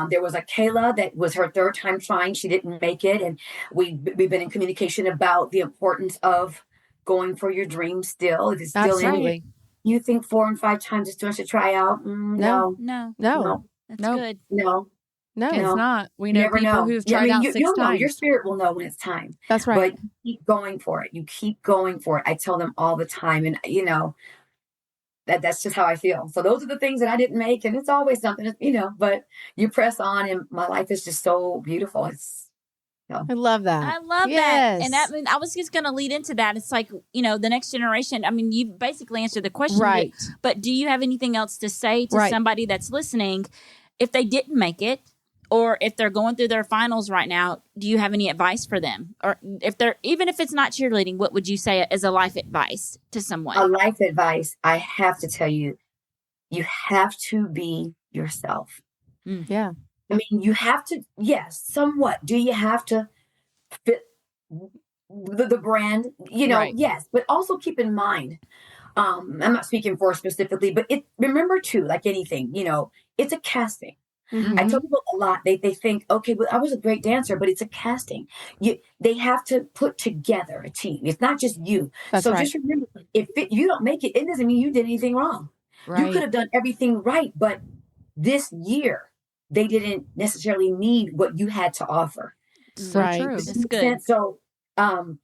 E: There was a Kayla that was her third time trying. She didn't make it. And we've been in communication about the importance of going for your dream still. If it's still in
B: Absolutely.
E: you, think 4 and 5 times is too much to try out? No.
A: No,
B: No.
A: that's
C: Nope.
A: good.
E: No.
B: No.
C: It's
E: No.
C: not. We
E: You
C: know
E: never
C: people
E: know.
C: who've
E: Yeah,
C: tried out 6
E: you'll know.
C: times.
E: Your spirit will know when it's time.
B: That's right.
E: But keep going for it. You keep going for it. I tell them all the time. And, that's just how I feel. So those are the things that I didn't make. And it's always something, but you press on. And my life is just so beautiful.
B: I love that.
A: I love that. And I was just going to lead into that. It's like, the next generation. I mean, you basically answered the question.
B: Right.
A: But do you have anything else to say to
B: Right.
A: somebody that's listening if they didn't make it? Or if they're going through their finals right now, do you have any advice for them? Or even if it's not cheerleading, what would you say as a life advice to someone?
E: A life advice, I have to tell you, you have to be yourself.
B: Yeah.
E: I mean, you have to, yes, somewhat. Do you have to fit the brand?
C: Right.
E: Yes, but also keep in mind, I'm not speaking for specifically, but remember too, like anything, it's a casting.
B: Mhm.
E: I tell people a lot, they think, okay, well, I was a great dancer, but it's a casting. They have to put together a team. It's not just you.
B: That's
E: so
B: right.
E: just remember, if you don't make it, it doesn't mean you did anything wrong.
C: Right.
E: You could have done everything right, but this year, they didn't necessarily need what you had to offer.
C: So
B: Right.
C: true.
E: Does
A: That's
E: that make
A: good.
E: sense? So, some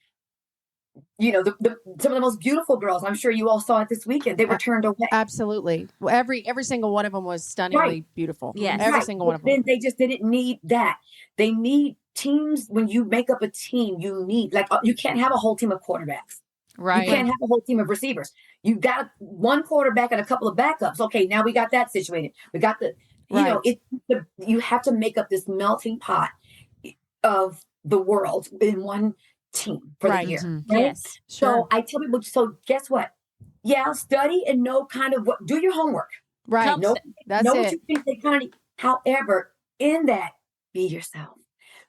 E: of the most beautiful girls, I'm sure you all saw it this weekend, they were turned away.
B: Absolutely. Well, every single one of them was stunningly
E: Right.
B: beautiful.
A: Yes.
B: Every
E: Right.
B: single one of
E: But
B: them.
E: then they just didn't need that. They need teams. When you make up a team, you need, you can't have a whole team of quarterbacks.
C: Right.
E: You can't have a whole team of receivers. You got one quarterback and a couple of backups. Okay, now we got that situated. We got
B: Right.
E: you have to make up this melting pot of the world in one team for
B: Right.
E: the year.
C: Mhm.
E: Right?
A: Yes.
B: Sure.
E: So I tell people, so guess what? Yeah, study and know kind of do your homework.
B: Right.
A: Come-
E: Know,
B: That's
E: know
B: it.
E: what you think they kind of need. However, in that, be yourself.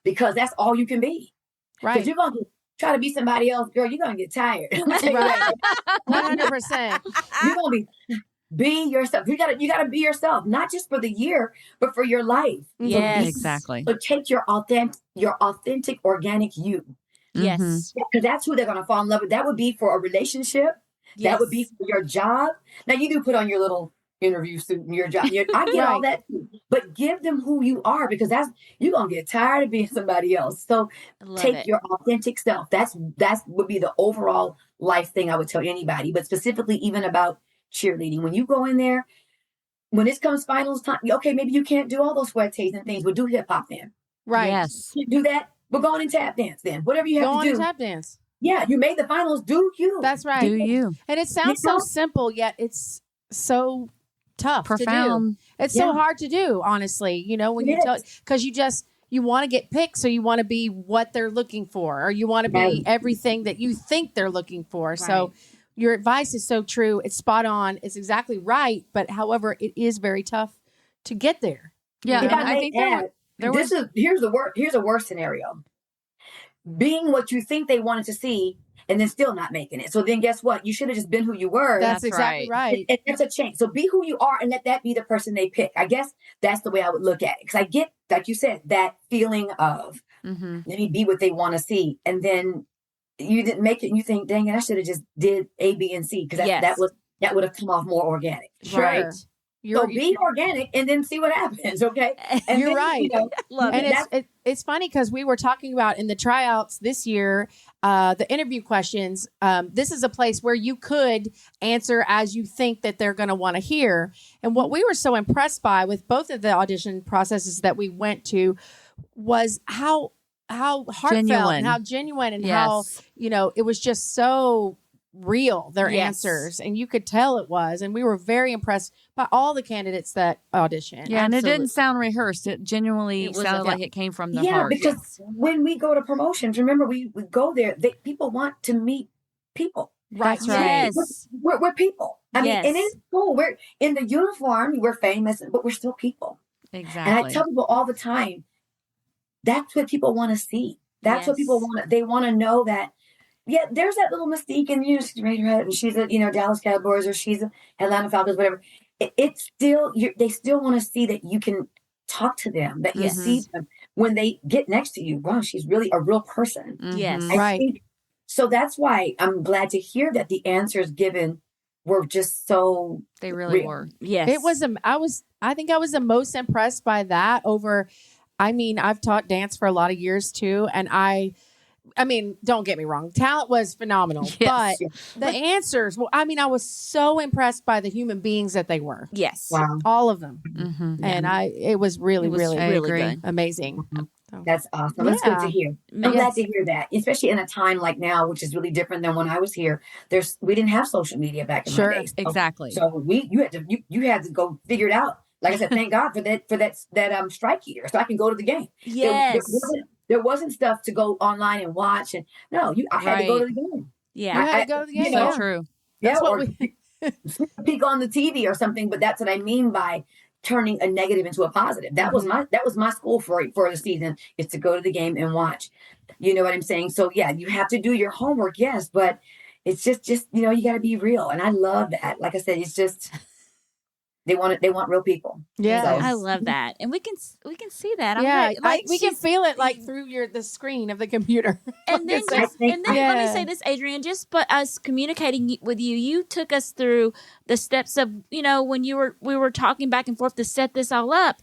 E: Because that's all you can be. Because
B: Right.
E: you're going to try to be somebody else, girl, you're going to get tired. I'm gonna tell you
B: Right.
E: that.
B: 100%.
E: You're going to be yourself. You gotta be yourself, not just for the year, but for your life. So
A: Yes.
C: Exactly.
E: So take your authentic, organic you.
A: Yes.
C: Mhm.
E: Because that's who they're going to fall in love with. That would be for a relationship.
A: Yes.
E: That would be for your job. Now you do put on your little, interview suit and your job. I get all that, too. But give them who you are, because you're gonna get tired of being somebody else. So take your authentic self. That's would be the overall life thing I would tell anybody, but specifically even about cheerleading. When you go in there, when it comes finals time, okay, maybe you can't do all those sweat-tays and things, but do hip hop then.
B: Right.
C: Yes.
E: You do that, but go on and tap dance then. Whatever you have
B: Go
E: to
B: on
E: do.
B: and tap dance.
E: Yeah, you made the finals. Do you?
B: That's right.
C: Do you?
B: And it sounds so simple, yet it's so tough to do.
C: Profound.
B: It's so hard to do, honestly. When you tell, because you want to get picked, so you want to be what they're looking for, or you want to be everything that you think they're looking for. Right. So your advice is so true. It's spot on. It's exactly right. But however, it is very tough to get there.
C: Yeah, and I think
E: here's a worse scenario. Being what you think they wanted to see, and then still not making it. So then guess what? You should have just been who you were.
B: That's exactly right.
E: And that's a change. So be who you are and let that be the person they pick. I guess that's the way I would look at it. Because I get, like you said, that feeling of let me be what they want to see. And then you didn't make it and you think, dang it, I should have just did A, B, and C. Because that would have come off more organic.
B: Sure.
E: Right? So be organic and then see what happens, okay? And
B: you're right.
A: Love
B: and
A: it.
B: It's funny because we were talking about in the tryouts this year, the interview questions. This is a place where you could answer as you think that they're going to want to hear. And what we were so impressed by with both of the audition processes that we went to was how heartfelt and how genuine and how, it was just so real, their answers, and you could tell it was. And we were very impressed by all the candidates that auditioned.
C: Yeah, and it didn't sound rehearsed. It genuinely sounded like it came from the heart.
E: Because when we go to promotions, remember, we go there, people want to meet people.
B: Right.
C: That's right.
A: Yes.
E: We're people. I mean, and it's cool. We're in the uniform, we're famous, but we're still people.
C: Exactly.
E: And I tell people all the time, that's what people want to see. That's what people want. They want to know that, there's that little mystique, and she's Raiderhead, and she's a Dallas Cowboys, or she's a Atlanta Falcons, whatever. It's still they still want to see that you can talk to them, that you see them when they get next to you. Wow, she's really a real person.
A: Yes,
B: right.
E: So that's why I'm glad to hear that the answers given were just so.
C: They really
E: real.
C: were.
A: Yes,
B: it was. I think I was the most impressed by that over. I mean, I've taught dance for a lot of years too, and I mean, don't get me wrong. Talent was phenomenal, but the answers, I was so impressed by the human beings that they were.
A: Yes.
E: Wow.
B: All of them.
C: Mm-hmm.
B: And it was really
A: good.
B: amazing.
E: That's awesome. That's good to hear. I'm glad to hear that, especially in a time like now, which is really different than when I was here. We didn't have social media back in my days.
C: Exactly.
E: So you had to go figure it out. Like I said, thank God for that strike here, so I can go to the game.
A: Yes.
E: There wasn't stuff to go online and watch, and I had to go to the game.
A: Yeah,
B: you had to go to the game.
C: So true.
E: That's what peek on the TV or something. But that's what I mean by turning a negative into a positive. That was my school for the season, is to go to the game and watch. You know what I'm saying? So you have to do your homework, yes, but it's just you got to be real, and I love that. Like I said, it's just. They want real people.
B: Yeah,
E: so.
A: I love that, and we can see that.
B: We can feel it through the screen of the computer.
A: And then let me say this, Adrianne. Just but us communicating with you, you took us through the steps of when we were talking back and forth to set this all up.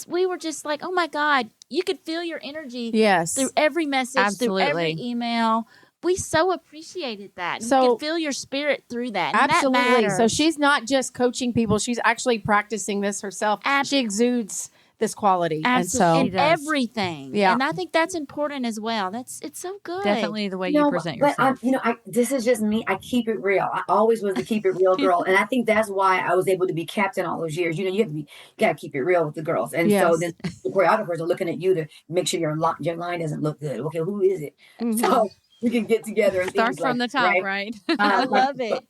A: We were just like, oh my God, you could feel your energy. Through every message, through every email. We so appreciated that. And we could feel your spirit through that. And
B: absolutely.
A: That
B: so she's not just coaching people; she's actually practicing this herself. She exudes this quality,
A: absolutely,
B: and
A: everything.
B: Yeah,
A: and I think that's important as well. It's so good.
C: Definitely the way you present yourself.
E: But this is just me. I keep it real. I always was the keep it real girl, and I think that's why I was able to be captain all those years. You got to keep it real with the girls, and so then the choreographers are looking at you to make sure your line doesn't look good. Okay, who is it?
B: Mm-hmm.
E: So. We can get together and
C: start from the top, right?
A: I love it.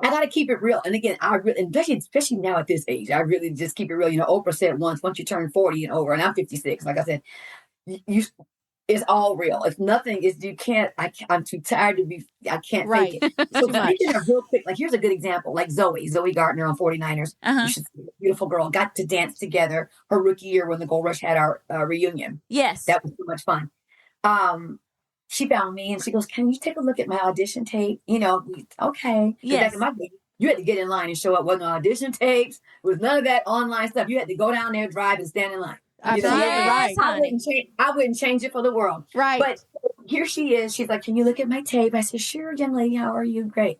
E: I got to keep it real. And again, especially now at this age, I really just keep it real. Oprah said once you turn 40 and over, and I'm 56, like I said, it's all real. If nothing is, I'm too tired to be, I can't take it. So speaking of real quick, like here's a good example, like Zoe Gardner on 49ers. She's a beautiful girl, got to dance together her rookie year when the Gold Rush had our reunion.
A: Yes.
E: That was so much fun. She found me and she goes, "Can you take a look at my audition tape?" Okay.
A: Yes.
E: Back in my day, You had to get in line and show up. Wasn't no audition tapes. It was none of that online stuff. You had to go down there, drive, and stand in line. You know,
A: Yes, honey.
E: I wouldn't change it for the world.
B: Right.
E: But here she is. She's like, can you look at my tape? I said, sure, young lady. How are you? Great.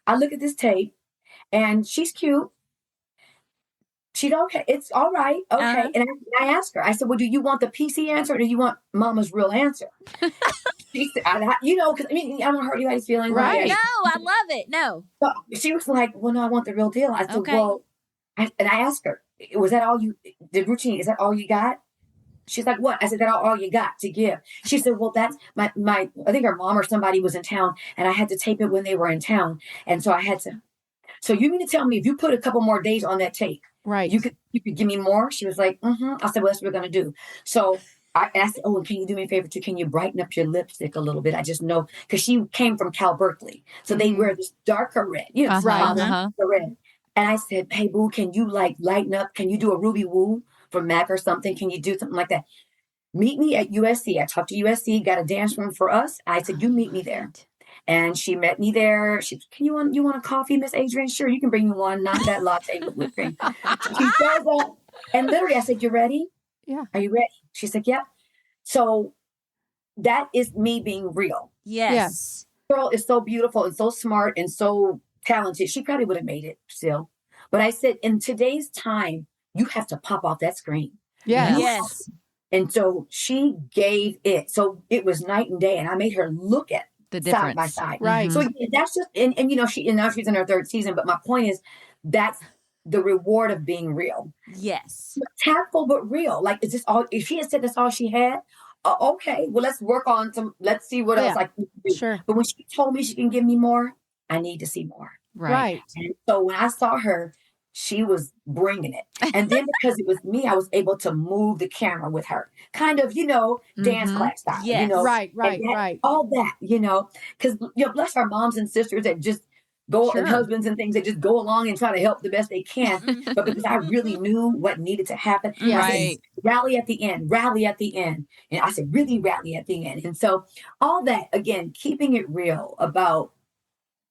E: I look at this tape, and she's cute. She's okay. It's all right. Okay. And I asked her, I said, well, do you want the PC answer or do you want mama's real answer? She said, you know, because I mean, I don't hurt anybody's feelings.
B: Right.
A: No, I love it. No.
E: So she was like, well, no, I want the real deal. I said,
A: Okay.
E: well, and I asked her, was that all the routine? Is that all you got? She's like, what? I said, that all you got to give. She said, well, that's my, I think her mom or somebody was in town and I had to tape it when they were in town. And so I had to, so you mean to tell me if you put a couple more days on that tape,
B: Right.
E: you could give me more? She was like, mm-hmm. I said, well, that's what we're going to do. So I said, oh, and can you do me a favor too? Can you brighten up your lipstick a little bit? I just know, because she came from Cal Berkeley. So they wear this darker red, you know, the red. And I said, hey, boo, can you like lighten up? Can you do a Ruby Woo for Mac or something? Can you do something like that? Meet me at USC. I talked to USC, got a dance room for us. I said, you meet me there. And she met me there. She said, you want a coffee, Miss Adrianne? Sure, you can bring me one, not that latte with whipped cream. She shows up, and literally I said, you ready?
B: Yeah.
E: Are you ready? She said, yep. So that is me being real.
A: Yes.
E: Girl is so beautiful and so smart and so talented. She probably would have made it still. But I said, in today's time, you have to pop off that screen.
B: Yeah.
A: Yes.
E: And so she gave it. So it was night and day. And I made her look at
C: The
E: side by
C: difference.
E: side.
B: Right.
E: So that's just, and you know, now she's in her third season. But my point is, that's the reward of being real.
A: Yes.
E: Tactful, but real. Like, is this all? If she had said that's all she had, okay, well, let's work on some, let's see what else I can do.
B: Sure.
E: But when she told me she can give me more, I need to see more.
B: Right.
E: And so when I saw her, she was bringing it. And then because it was me, I was able to move the camera with her. Kind of, you know, dance class style.
A: Yes.
E: You know,
B: Right.
E: all that, you know, because, you know, bless our moms and sisters that just go, and husbands and things that just go along and try to help the best they can. But because I really knew what needed to happen, I said, rally at the end. And I said, really rally at the end. And so all that, again, keeping it real about,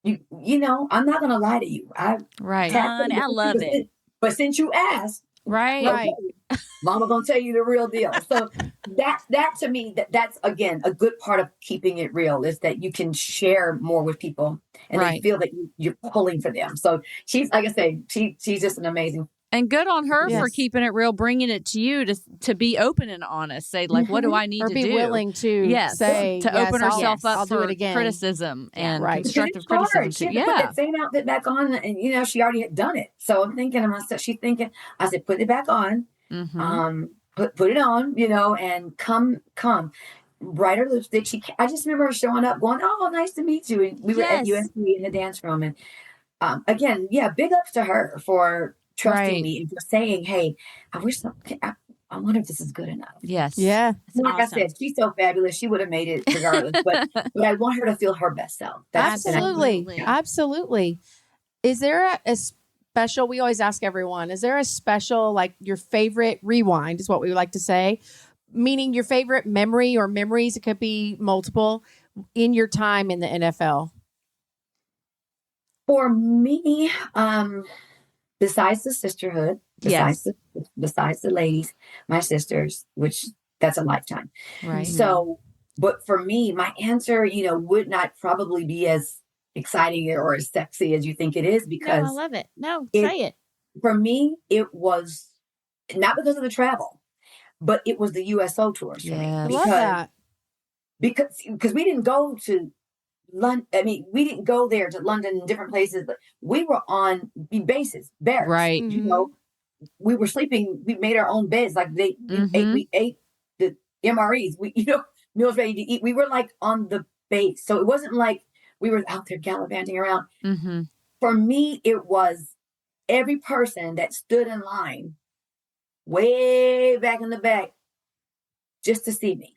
E: you know, I'm not going to lie to you. I
A: love it.
E: But since you asked,
B: Right.
E: Mama gonna tell you the real deal. So that to me, that's again a good part of keeping it real is that you can share more with people and they feel that you're pulling for them. So she's, like I say, she's just an amazing.
C: And good on her for keeping it real, bringing it to you to be open and honest. Say, like, what do I need
B: or
C: to
B: be
C: do?
B: willing to say,
C: to open herself up
B: I'll
C: for
B: do it again.
C: criticism and constructive
E: It's hard.
C: criticism.
E: She had to put that same outfit back on, and you know she already had done it. So I'm thinking to myself, she's thinking, I said, put it back on, put it on, you know, and come. Brighter lipstick. I just remember her showing up, going, "Oh, nice to meet you." And we were at USC in the dance room, and again, big ups to her for trusting me and for saying, "Hey, I wish I wonder if this is good enough."
C: Yes.
B: Yeah.
E: Like I said, she's so fabulous. She would have made it regardless. but I want her to feel her best self.
B: Absolutely. Is there a special? We always ask everyone. Is there a special, like your favorite rewind? Is what we would like to say. Meaning your favorite memory or memories. It could be multiple in your time in the NFL.
E: For me, besides the sisterhood, besides the ladies, my sisters, which that's a lifetime.
C: Right.
E: So, but for me, my answer, you know, would not probably be as exciting or as sexy as you think it is because
A: I love it. No, say it.
E: For me, it was not because of the travel, but it was the USO tours for me.
B: I love that.
E: Because we didn't go to London. I mean, we didn't go there to London and different places, but we were on bases, barracks.
C: Right.
E: You know, we were sleeping. We made our own beds. Like we ate the MREs. Meals ready to eat. We were like on the base, so it wasn't like we were out there gallivanting around. For me, it was every person that stood in line way back in the back just to see me.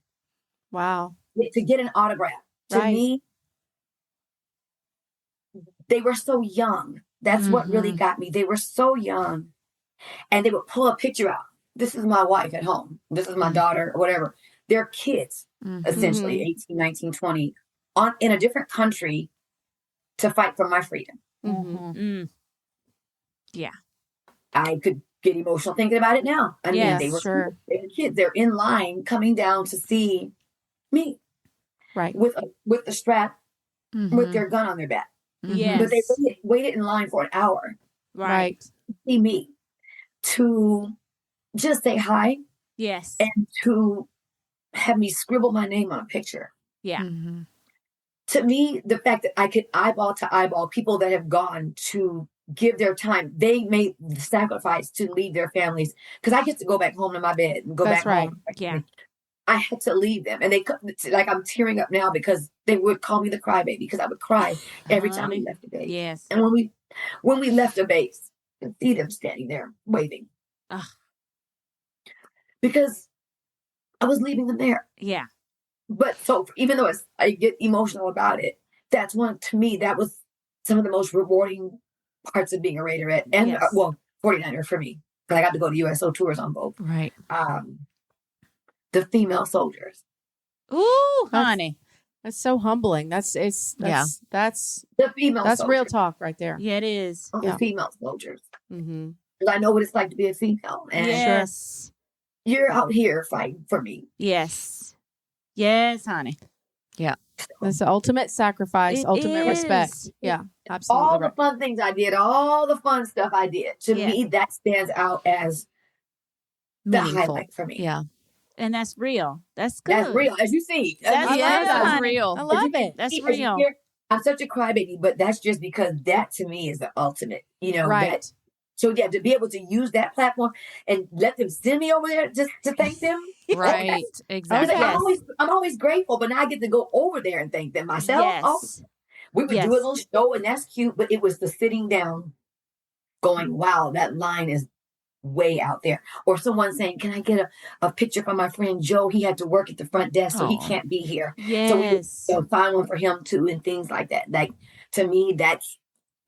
B: Wow.
E: To get an autograph. To me, they were so young. That's what really got me. They were so young. And they would pull a picture out. This is my wife at home. This is my daughter, or whatever. They're kids, essentially, 18, 19, 20, in a different country to fight for my freedom.
A: Yeah.
E: I could get emotional thinking about it now. I mean,
A: Yes,
E: they were
B: sure.
E: they were kids. They're in line coming down to see me
B: Right.
E: with the strap with
C: Mhm.
E: their gun on their back.
C: Mhm.
A: Yes.
E: But they waited in line for an hour
A: Right.
E: to see me, to just say hi
A: Yes.
E: and to have me scribble my name on a picture.
A: Yeah.
C: Mhm.
E: To me, the fact that I could eyeball to eyeball people that have gone to give their time, they made the sacrifice to leave their families. Because I get to go back home to my bed and go
B: That's
E: back
B: right.
E: home.
A: Yeah.
E: I had to leave them, and they like I'm tearing up now because they would call me the crybaby because I would cry every time we
A: Honey.
E: left the base.
A: Yes.
E: And when we left the base, and see them standing there waving,
A: Ugh.
E: because I was leaving them there.
A: Yeah.
E: But so even though I get emotional about it, that's to me, that was some of the most rewarding parts of being a Raider and
A: Yes.
E: 49er for me, because I got to go to USO tours on both.
C: Right.
E: The female soldiers,
A: Ooh,
B: That's-
A: honey.
B: That's so humbling. That's
E: the female
B: that's
E: soldiers,
B: real talk right there.
A: Yeah, it is.
E: the
B: Yeah.
E: female soldiers.
B: Mm-hmm.
E: 'Cause I know what it's like to be a female, and
A: Yes.
E: you're out here fighting for me.
A: Yes. Yes, honey.
B: That's the ultimate sacrifice,
A: It
B: ultimate respect.
A: is.
B: Yeah, absolutely.
E: All the
B: right.
E: fun things I did, all the fun stuff I did, to
A: Yeah.
E: me, that stands out as the
C: Meaningful.
E: highlight for me.
C: Yeah.
A: And that's real. That's good.
E: That's real, as you see.
A: That's-
B: I
A: yeah,
B: love that.
A: honey.
C: real.
B: I love it.
A: That's
E: As you
A: real.
E: hear, I'm such a crybaby, but that's just because that to me is the ultimate,
B: Right.
E: So yeah, to be able to use that platform and let them send me over there just to thank them.
C: Right.
E: Because
C: Exactly.
A: Yes.
E: I'm always grateful, but now I get to go over there and thank them myself.
A: Yes.
E: Oh, we would do a
A: Yes.
E: little show, and that's cute, but it was the sitting down going, wow, that line is way out there. Or someone saying, can I get a picture from my friend Joe? He had to work at the front desk, so he
C: Aw.
E: can't be here.
A: Yes.
E: So find one for him too, and things like that. Like, to me, that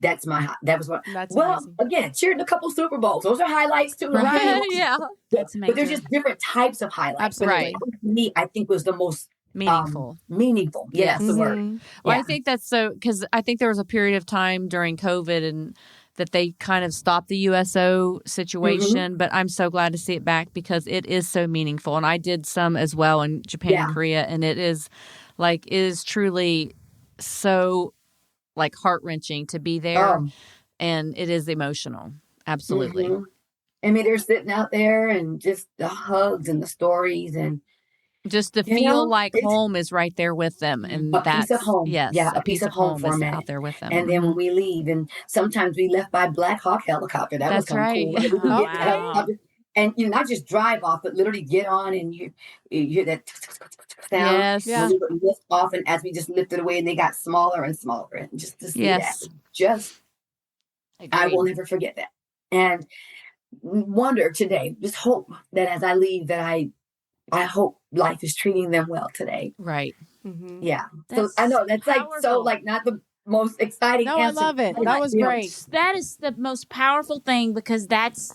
E: was what.
B: That's
E: Well,
B: amazing.
E: again, cheering a couple Super Bowls. Those are highlights too.
C: Right. Yeah.
A: That's
E: But there's
A: major.
E: just different types of highlights.
B: Absolutely.
E: But to me, I think was the most
C: Meaningful.
E: meaningful. Yeah,
C: Yes.
E: that's the word.
B: Mhm.
C: Well,
E: Yeah.
C: I think that's so because I think there was a period of time during COVID and that they kind of stopped the USO situation, but I'm so glad to see it back because it is so meaningful. And I did some as well in Japan
E: Yeah.
C: and Korea, and it is truly so like heart wrenching to be there, and it is emotional. Absolutely.
E: Mhm. I mean, they're sitting out there and just the hugs and the stories and
C: Just to
E: You
C: feel
E: know,
C: like
E: it's-
C: home is right there with them, and
E: A piece
C: that's
E: of home.
C: Yes,
E: Yeah, a piece of home for a
C: is
E: minute.
C: out there with them.
E: And then when we leave, and sometimes we left by Black Hawk helicopter. That was
C: That's
E: kind of
C: right.
E: cool. We
A: Oh,
E: get the
A: wow.
E: helicopter, and not just drive off, but literally get on, and you hear that sound.
C: Yes.
B: Yeah.
E: And we would lift off, and as we just lifted away, and they got smaller and smaller, and just to see
C: Yes.
E: that, just I will never forget that. And wonder today, just hope that as I leave, that I hope life is treating them well today.
C: Right.
B: Mhm.
E: Yeah.
A: That's
E: so I know that's like so
A: powerful.
E: like not the most exciting
B: No, I
E: answer.
B: love it.
E: but
B: That
E: I
B: was
E: feel-
B: great.
A: That is the most powerful thing because that's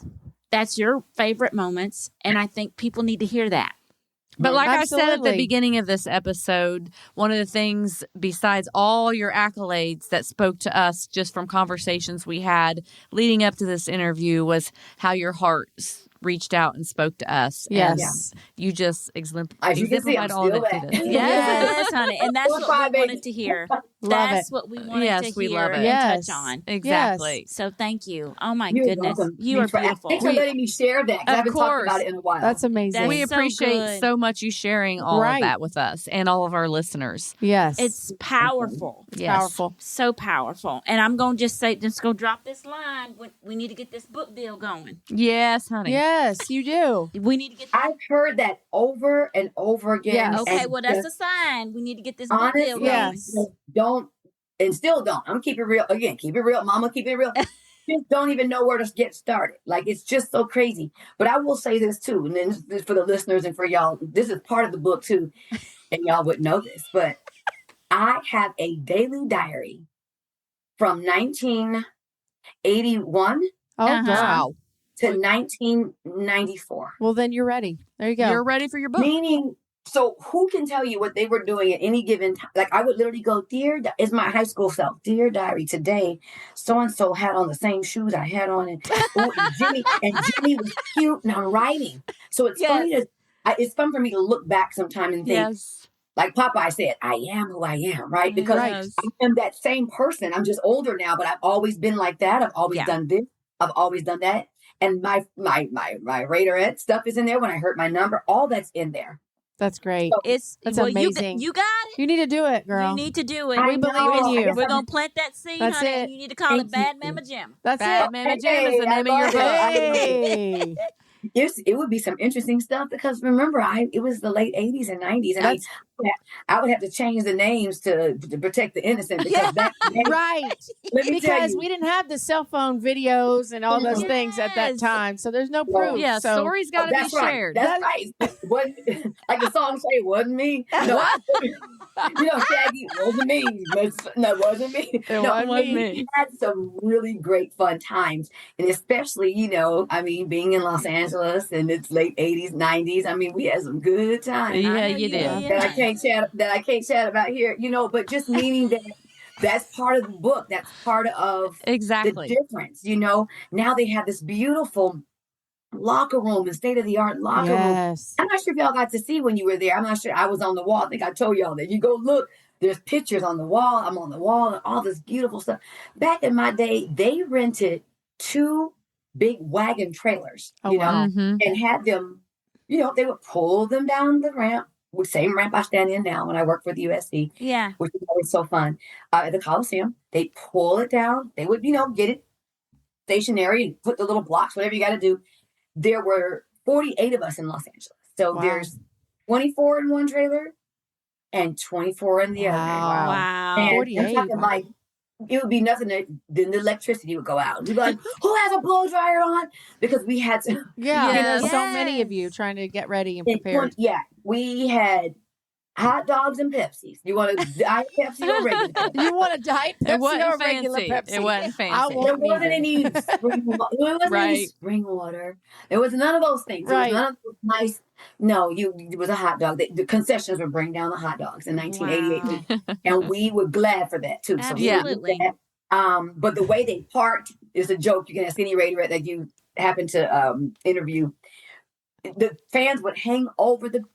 A: your favorite moments, and I think people need to hear that.
C: But like I said at the
B: Absolutely.
C: beginning of this episode, one of the things besides all your accolades that spoke to us just from conversations we had leading up to this interview was how your heart reached out and spoke to us.
B: Yes.
C: And you just
E: As you can see, I'm
C: exemplified all of
E: still
C: it
E: back.
C: to us.
A: Yes, honey, and that's
E: Four,
A: what
E: five,
A: we
E: baby.
A: wanted to hear.
B: Love
A: That's
B: it.
A: what we wanted
C: Yes,
A: to
C: we
A: hear
C: love it.
A: and
B: Yes.
A: touch on.
C: Exactly.
A: So thank you. Oh my
E: You're
A: goodness,
E: welcome.
A: you are
E: Thanks for-
A: beautiful.
E: Thanks for letting me share that, 'cause I
C: Of
E: haven't talked
C: course.
E: about it in a while.
B: That's amazing.
A: That's
C: We
A: so
C: appreciate
A: good.
C: so much you sharing all
B: Right.
C: of that with us and all of our listeners.
B: yes.
A: It's powerful.
C: Yes.
B: powerful.
A: So powerful. And I'm going to just go drop this line. We need to get this book deal going.
C: Yes, honey.
B: Yes, you do.
A: We need to get
E: I've heard that over and over again.
B: Yes.
A: Okay,
E: and
A: well, that's a
E: just
A: sign. We need to get this book
E: honestly,
A: deal going.
B: Yes.
E: don't and still don't. I'm keep it real again. Keep it real, Mama. Keep it real. Just don't even know where to get started. Like it's just so crazy. But I will say this too, and then this for the listeners and for y'all. This is part of the book too, and y'all wouldn't know this, but I have a daily diary from 1981
B: Oh,
A: Uh-huh.
B: girl.
C: Wow.
E: to 1994.
B: Well, then you're ready. There you go.
C: You're ready for your book.
E: Meaning So who can tell you what they were doing at any given time? Like I would literally go, is my high school self, dear diary, today so-and-so had on the same shoes I had on, and, ooh, and Jimmy was cute, and I'm writing. So it's funny it's fun for me to look back sometime and think, like Popeye said, I am who I am, right? Because I am that same person. I'm just older now, but I've always been like that. I've always done this. I've always done that. And my Raiderette stuff is in there. When I hurt my number, all that's in there.
B: That's great.
A: That's
B: amazing.
A: You got it.
B: You need to do it, girl.
A: You need to do it.
B: We believe in you.
A: We're going to plant that seed,
B: That's
A: honey.
B: it.
A: And you need to call it Bad Mama Jam.
B: That's
C: Bad
B: it.
C: Mama Jam is the name of your book.
B: Hey.
E: It would be some interesting stuff because remember, it was the late 80s and 90s, and I would have to change the names to protect the innocent because
B: right. Because we didn't have the cell phone videos and all those things at that time, so there's no proof.
C: Yeah,
B: so
C: stories got to be shared.
E: That's right. Like the song say, wasn't me. No, Shaggy wasn't me. No, it wasn't me.
B: It wasn't me.
E: We had some really great fun times, and especially being in Los Angeles in its late 80s, 90s. I mean, we had some good times.
C: Yeah, you did.
E: That I can't chat about here. But just meaning that. That's part of the book. That's part of the difference. Now they have this beautiful locker room and state-of-the-art locker room. I'm not sure if y'all got to see when you were there. I'm not sure. I was on the wall. I think I told y'all that. You go look. There's pictures on the wall. I'm on the wall and all this beautiful stuff. Back in my day, they rented 2 big wagon trailers, and had them, they would pull them down the ramp. Same ramp I stand in now when I work for the USC.
A: Yeah.
E: Which is always so fun. At the Coliseum, they pull it down. They would, get it stationary and put the little blocks, whatever you got to do. There were 48 of us in Los Angeles. So there's 24 in one trailer and 24 in the other.
A: Wow.
E: And
B: 48.
E: I'm talking like, it would be nothing then the electricity would go out. We'd be like, who has a blow dryer on? Because we had to.
B: There's so many of you trying to get ready and prepared.
E: We had hot dogs and Pepsis. You want a diet Pepsi or regular Pepsi?
B: You want a diet Pepsi or regular Pepsi?
C: It wasn't fancy.
E: There wasn't any spring water. There was none of those things. There was none of those nice. No, it was a hot dog. The concessions would bring down the hot dogs in 1988, and we were glad for that too.
A: Absolutely.
E: So but the way they parked is a joke. You can ask any Raider that you happen to interview. The fans would hang over the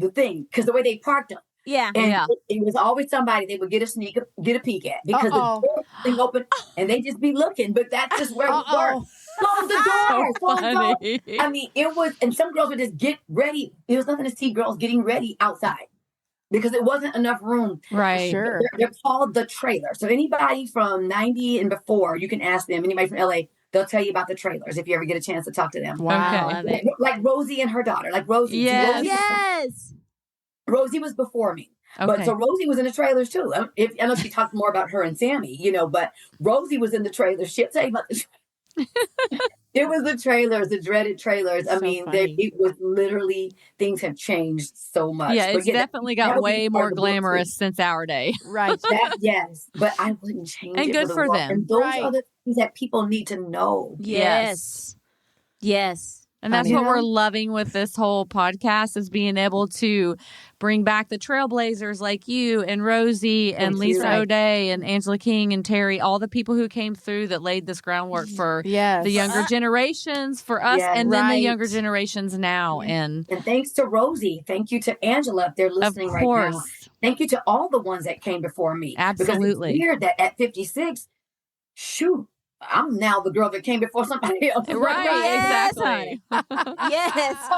E: thing because the way they parked them.
A: Yeah.
E: And it was always somebody they would get a peek at because the door thing open and they just be looking. But that's just where we were. Close the door.
C: So funny.
E: I mean, it was, and some girls would just get ready. It was nothing to see girls getting ready outside because it wasn't enough room.
C: Right.
B: Sure.
E: They're called the trailer. So anybody from 90 and before, you can ask them. Anybody from LA, they'll tell you about the trailers if you ever get a chance to talk to them.
B: Wow.
C: Okay.
E: Like Rosie and her daughter. Like Rosie.
A: Yes.
E: Rosie was before me.
C: Okay.
E: But so Rosie was in the trailers too. Unless we talked more about her and Sammy, but Rosie was in the trailers. She'll tell you about the it was the trailers, the dreaded trailers. I mean, it was literally, things have changed so much.
C: Yeah, it's definitely got way more glamorous since our day.
B: Right.
E: Yes, but I wouldn't change it.
C: And good for them.
E: And those are the things that people need to know.
A: Yes.
C: And that's what we're loving with this whole podcast is being able to bring back the trailblazers like you and Rosie and Lisa O'Day and Angela King and Terry, all the people who came through that laid this groundwork for the younger generations, for us, and then the younger generations now. And
E: thanks to Rosie. Thank you to Angela if they're listening right now. Thank you to all the ones that came before me.
C: Absolutely.
E: Because it's weird that at 56, shoot, I'm now the girl that came before somebody else.
C: Right, exactly.
A: Yes.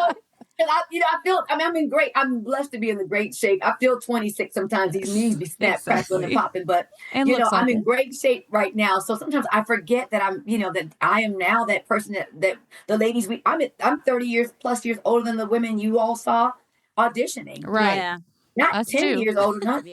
E: I'm blessed to be in the great shape. I feel 26 sometimes. These knees be crackling and popping, but I'm in great shape right now. So sometimes I forget that that I am now that person that the ladies I'm 30 plus years older than the women you all saw auditioning.
C: Right.
A: Yeah.
E: Not
C: Us
E: 10
C: too.
E: years older, not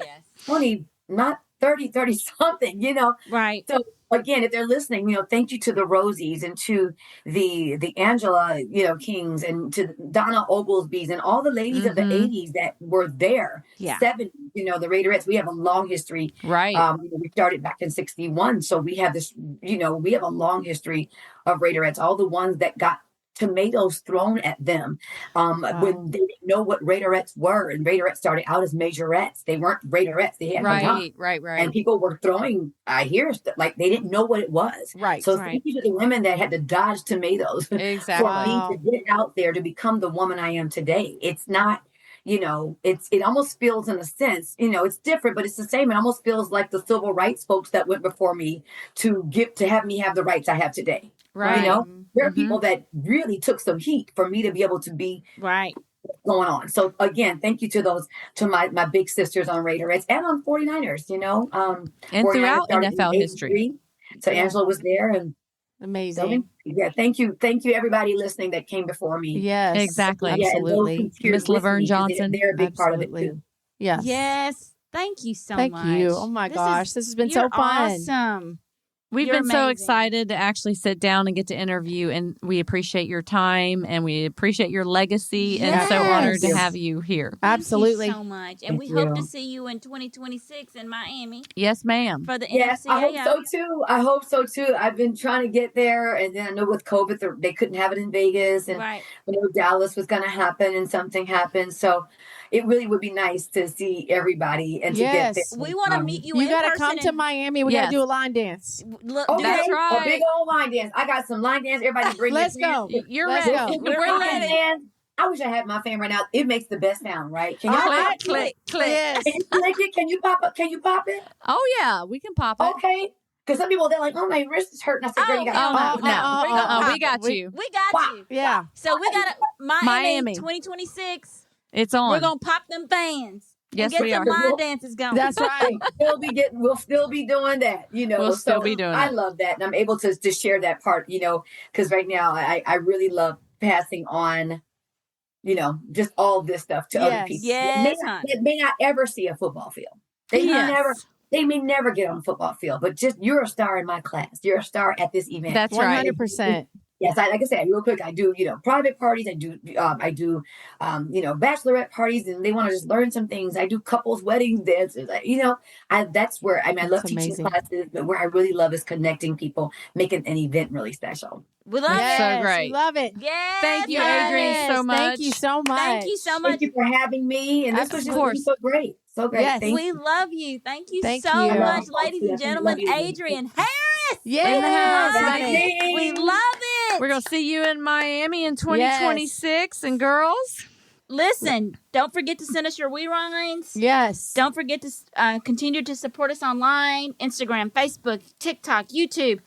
E: 20, not 30 something,
A: Right.
E: So again, if they're listening, thank you to the Rosies and to the Angela, Kings and to Donna Oglesby's and all the ladies of the 80s that were there.
A: Yeah.
E: 70s, the Raiderettes, we have a long history.
C: Right.
E: We started back in 61. So we have this, we have a long history of Raiderettes, all the ones that got tomatoes thrown at them when they didn't know what Raiderettes were. And Raiderettes started out as majorettes. They weren't Raiderettes. They had
C: Right.
E: and people were throwing, I hear, like they didn't know what it was.
B: Right.
E: So thank you to the women that had to dodge tomatoes
C: Exactly.
E: for me to get out there to become the woman I am today. It's not, it almost feels in a sense, it's different, but it's the same. It almost feels like the civil rights folks that went before me to have me have the rights I have today.
C: Right.
E: There are people that really took some heat for me to be able to be
A: Right.
E: going on. So again, thank you to my big sisters on Raiderettes and on 49ers,
C: And
E: 49ers
C: throughout
E: started in
C: NFL history.
E: 83. So Angela was there, and
B: Amazing.
E: thank you everybody listening that came before me.
B: Yes.
C: Exactly.
E: Yeah, and those
B: Absolutely.
E: who cheered
C: Miss
E: with
C: Laverne
E: me, 'cause
C: Johnson.
E: they're a big part of it
B: Absolutely.
E: too.
B: Yes.
A: Yes. Thank you so
B: Thank
A: much.
B: you. Oh my gosh. This has been so
A: you're
B: fun.
A: Awesome.
C: We've
A: You're
C: been so
A: amazing.
C: excited to actually sit down and get to interview, and we appreciate your time and we appreciate your legacy, and so honored to
E: Yes.
C: have you here.
B: Absolutely.
A: Thank you so much. And
E: Thank
A: we hope to
E: you.
A: see you in 2026 in Miami
C: Yes, ma'am.
A: for the
E: Yes, I hope
A: NFCAO.
E: so too. I've been trying to get there, and then I know with COVID they couldn't have it in Vegas, and
A: Right.
E: I know Dallas was going to happen, and something happened. So it really would be nice to see everybody and to get
B: Yes.
E: there.
A: We want to meet you
B: You
A: in
B: got to
A: person
B: come to
A: and
B: Miami. We got
C: Yes.
B: to do a line dance.
A: look.
E: Okay,
C: That's
E: a
C: right.
E: big old line dance. I got some line dance. Everybody bring
B: Let's
E: your
B: go.
E: fans.
C: You're
B: Let's
C: ready.
B: go.
C: We're ready.
E: Man, I wish I had my fan right now. It makes the best sound, right? Can you
C: Click, click, click.
B: Yes.
E: Can you click it? Can you pop it? Can you pop it?
C: Oh, yeah. We can pop it.
E: Okay. Because some people, they're like, oh, my wrist is hurting. I said, girl, you got
C: Oh,
E: to pop it.
C: no.
B: uh,
A: We're gonna
B: uh,
A: pop
C: we got
B: we-
C: you.
A: We got
E: Wow.
A: you.
B: Yeah.
A: So we got Miami
C: Miami.
A: 2026.
C: It's on.
A: We're gonna pop them fans.
C: Yes,
A: and get
C: we
A: some
C: are.
A: line dances going.
B: That's right.
E: We'll still be doing that,
C: We'll still
E: so
C: be doing
E: I
C: it.
E: love that. And I'm able to share that part, because right now I really love passing on, just all this stuff to other
B: Yes.
E: people.
A: Yes,
E: That may not ever see a football field. They
C: Yes.
E: may never get on a football field, but just you're a star in my class. You're a star at this event.
C: That's right.
B: 100%.
E: Yes, like I said, real quick, I do, private parties. I do, bachelorette parties, and they want to just learn some things. I do couples weddings, dances. That's where I love
B: That's
E: teaching
B: amazing.
E: classes, but where I really love is connecting people, making an event really special.
A: We love
C: That's so
A: it.
B: Yes,
C: great.
B: we love it.
A: Yes.
C: Thank you,
A: yes.
C: Adrienne, so much.
B: Thank you so much.
A: Thank you so much.
E: Thank you for having me, and this was
C: Of
E: just
C: course.
E: so great, so great.
B: Yes.
E: Thank
A: We
E: you.
A: love you. Thank you
B: Thank
A: so
B: you.
A: much,
E: I love
A: ladies
E: you.
A: and
E: I
A: gentlemen.
E: love you.
A: Adrianne Harris.
B: Yes,
C: In the
B: honey.
E: Hey.
A: We love it.
C: We're going to see you in Miami in 2026. And girls,
A: Listen, don't forget to send us your rewinds.
B: Yes.
A: Don't forget to continue to support us online, Instagram, Facebook, TikTok, YouTube.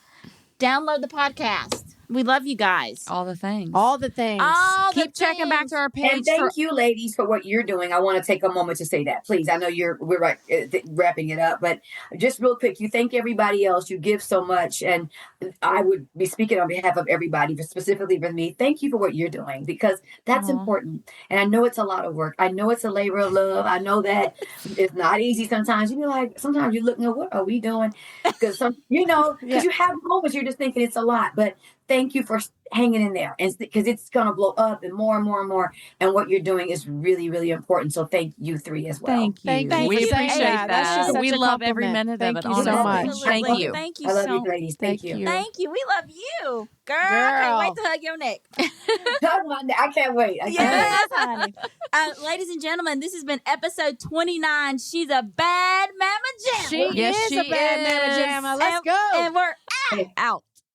A: Download the podcast. We love you guys.
C: all the things.
B: All the things.
A: All the
C: Keep checking back
A: things.
C: to our page.
E: And thank you, ladies, for what you're doing. I want to take a moment to say that, please. I know we're right, wrapping it up, but just real quick, you thank everybody else. You give so much, and I would be speaking on behalf of everybody, but specifically for me. Thank you for what you're doing, because that's
C: Aw.
E: important. And I know it's a lot of work. I know it's a labor of love. I know that it's not easy sometimes. Sometimes you look, what are we doing? Because you have moments you're just thinking it's a lot, but thank you for hanging in there, and because it's going to blow up and more and more and more. And what you're doing is really, really important. So thank you three as well.
C: Thank you.
B: Thank you
C: We
B: for saying
C: appreciate
B: that. That's
C: that.
B: just such
C: We
B: a
C: love every
B: compliment.
C: minute
B: Thank
C: of it.
B: you so
C: honestly.
B: much.
A: Absolutely.
C: Thank you.
A: Thank you
E: I love
A: so
E: you, ladies. Thank
B: Thank
E: you.
B: you.
A: Thank you. We love you. Girl, I can't wait to hug your neck.
E: I can't wait. I can't wait.
A: Yes, honey. Ladies and gentlemen, this has been episode 29. She's a bad mama jamma.
B: She
C: Yes,
B: is
C: she
B: a bad
C: is.
B: mama jamma. Let's
A: And-
B: go.
A: And we're
C: Out.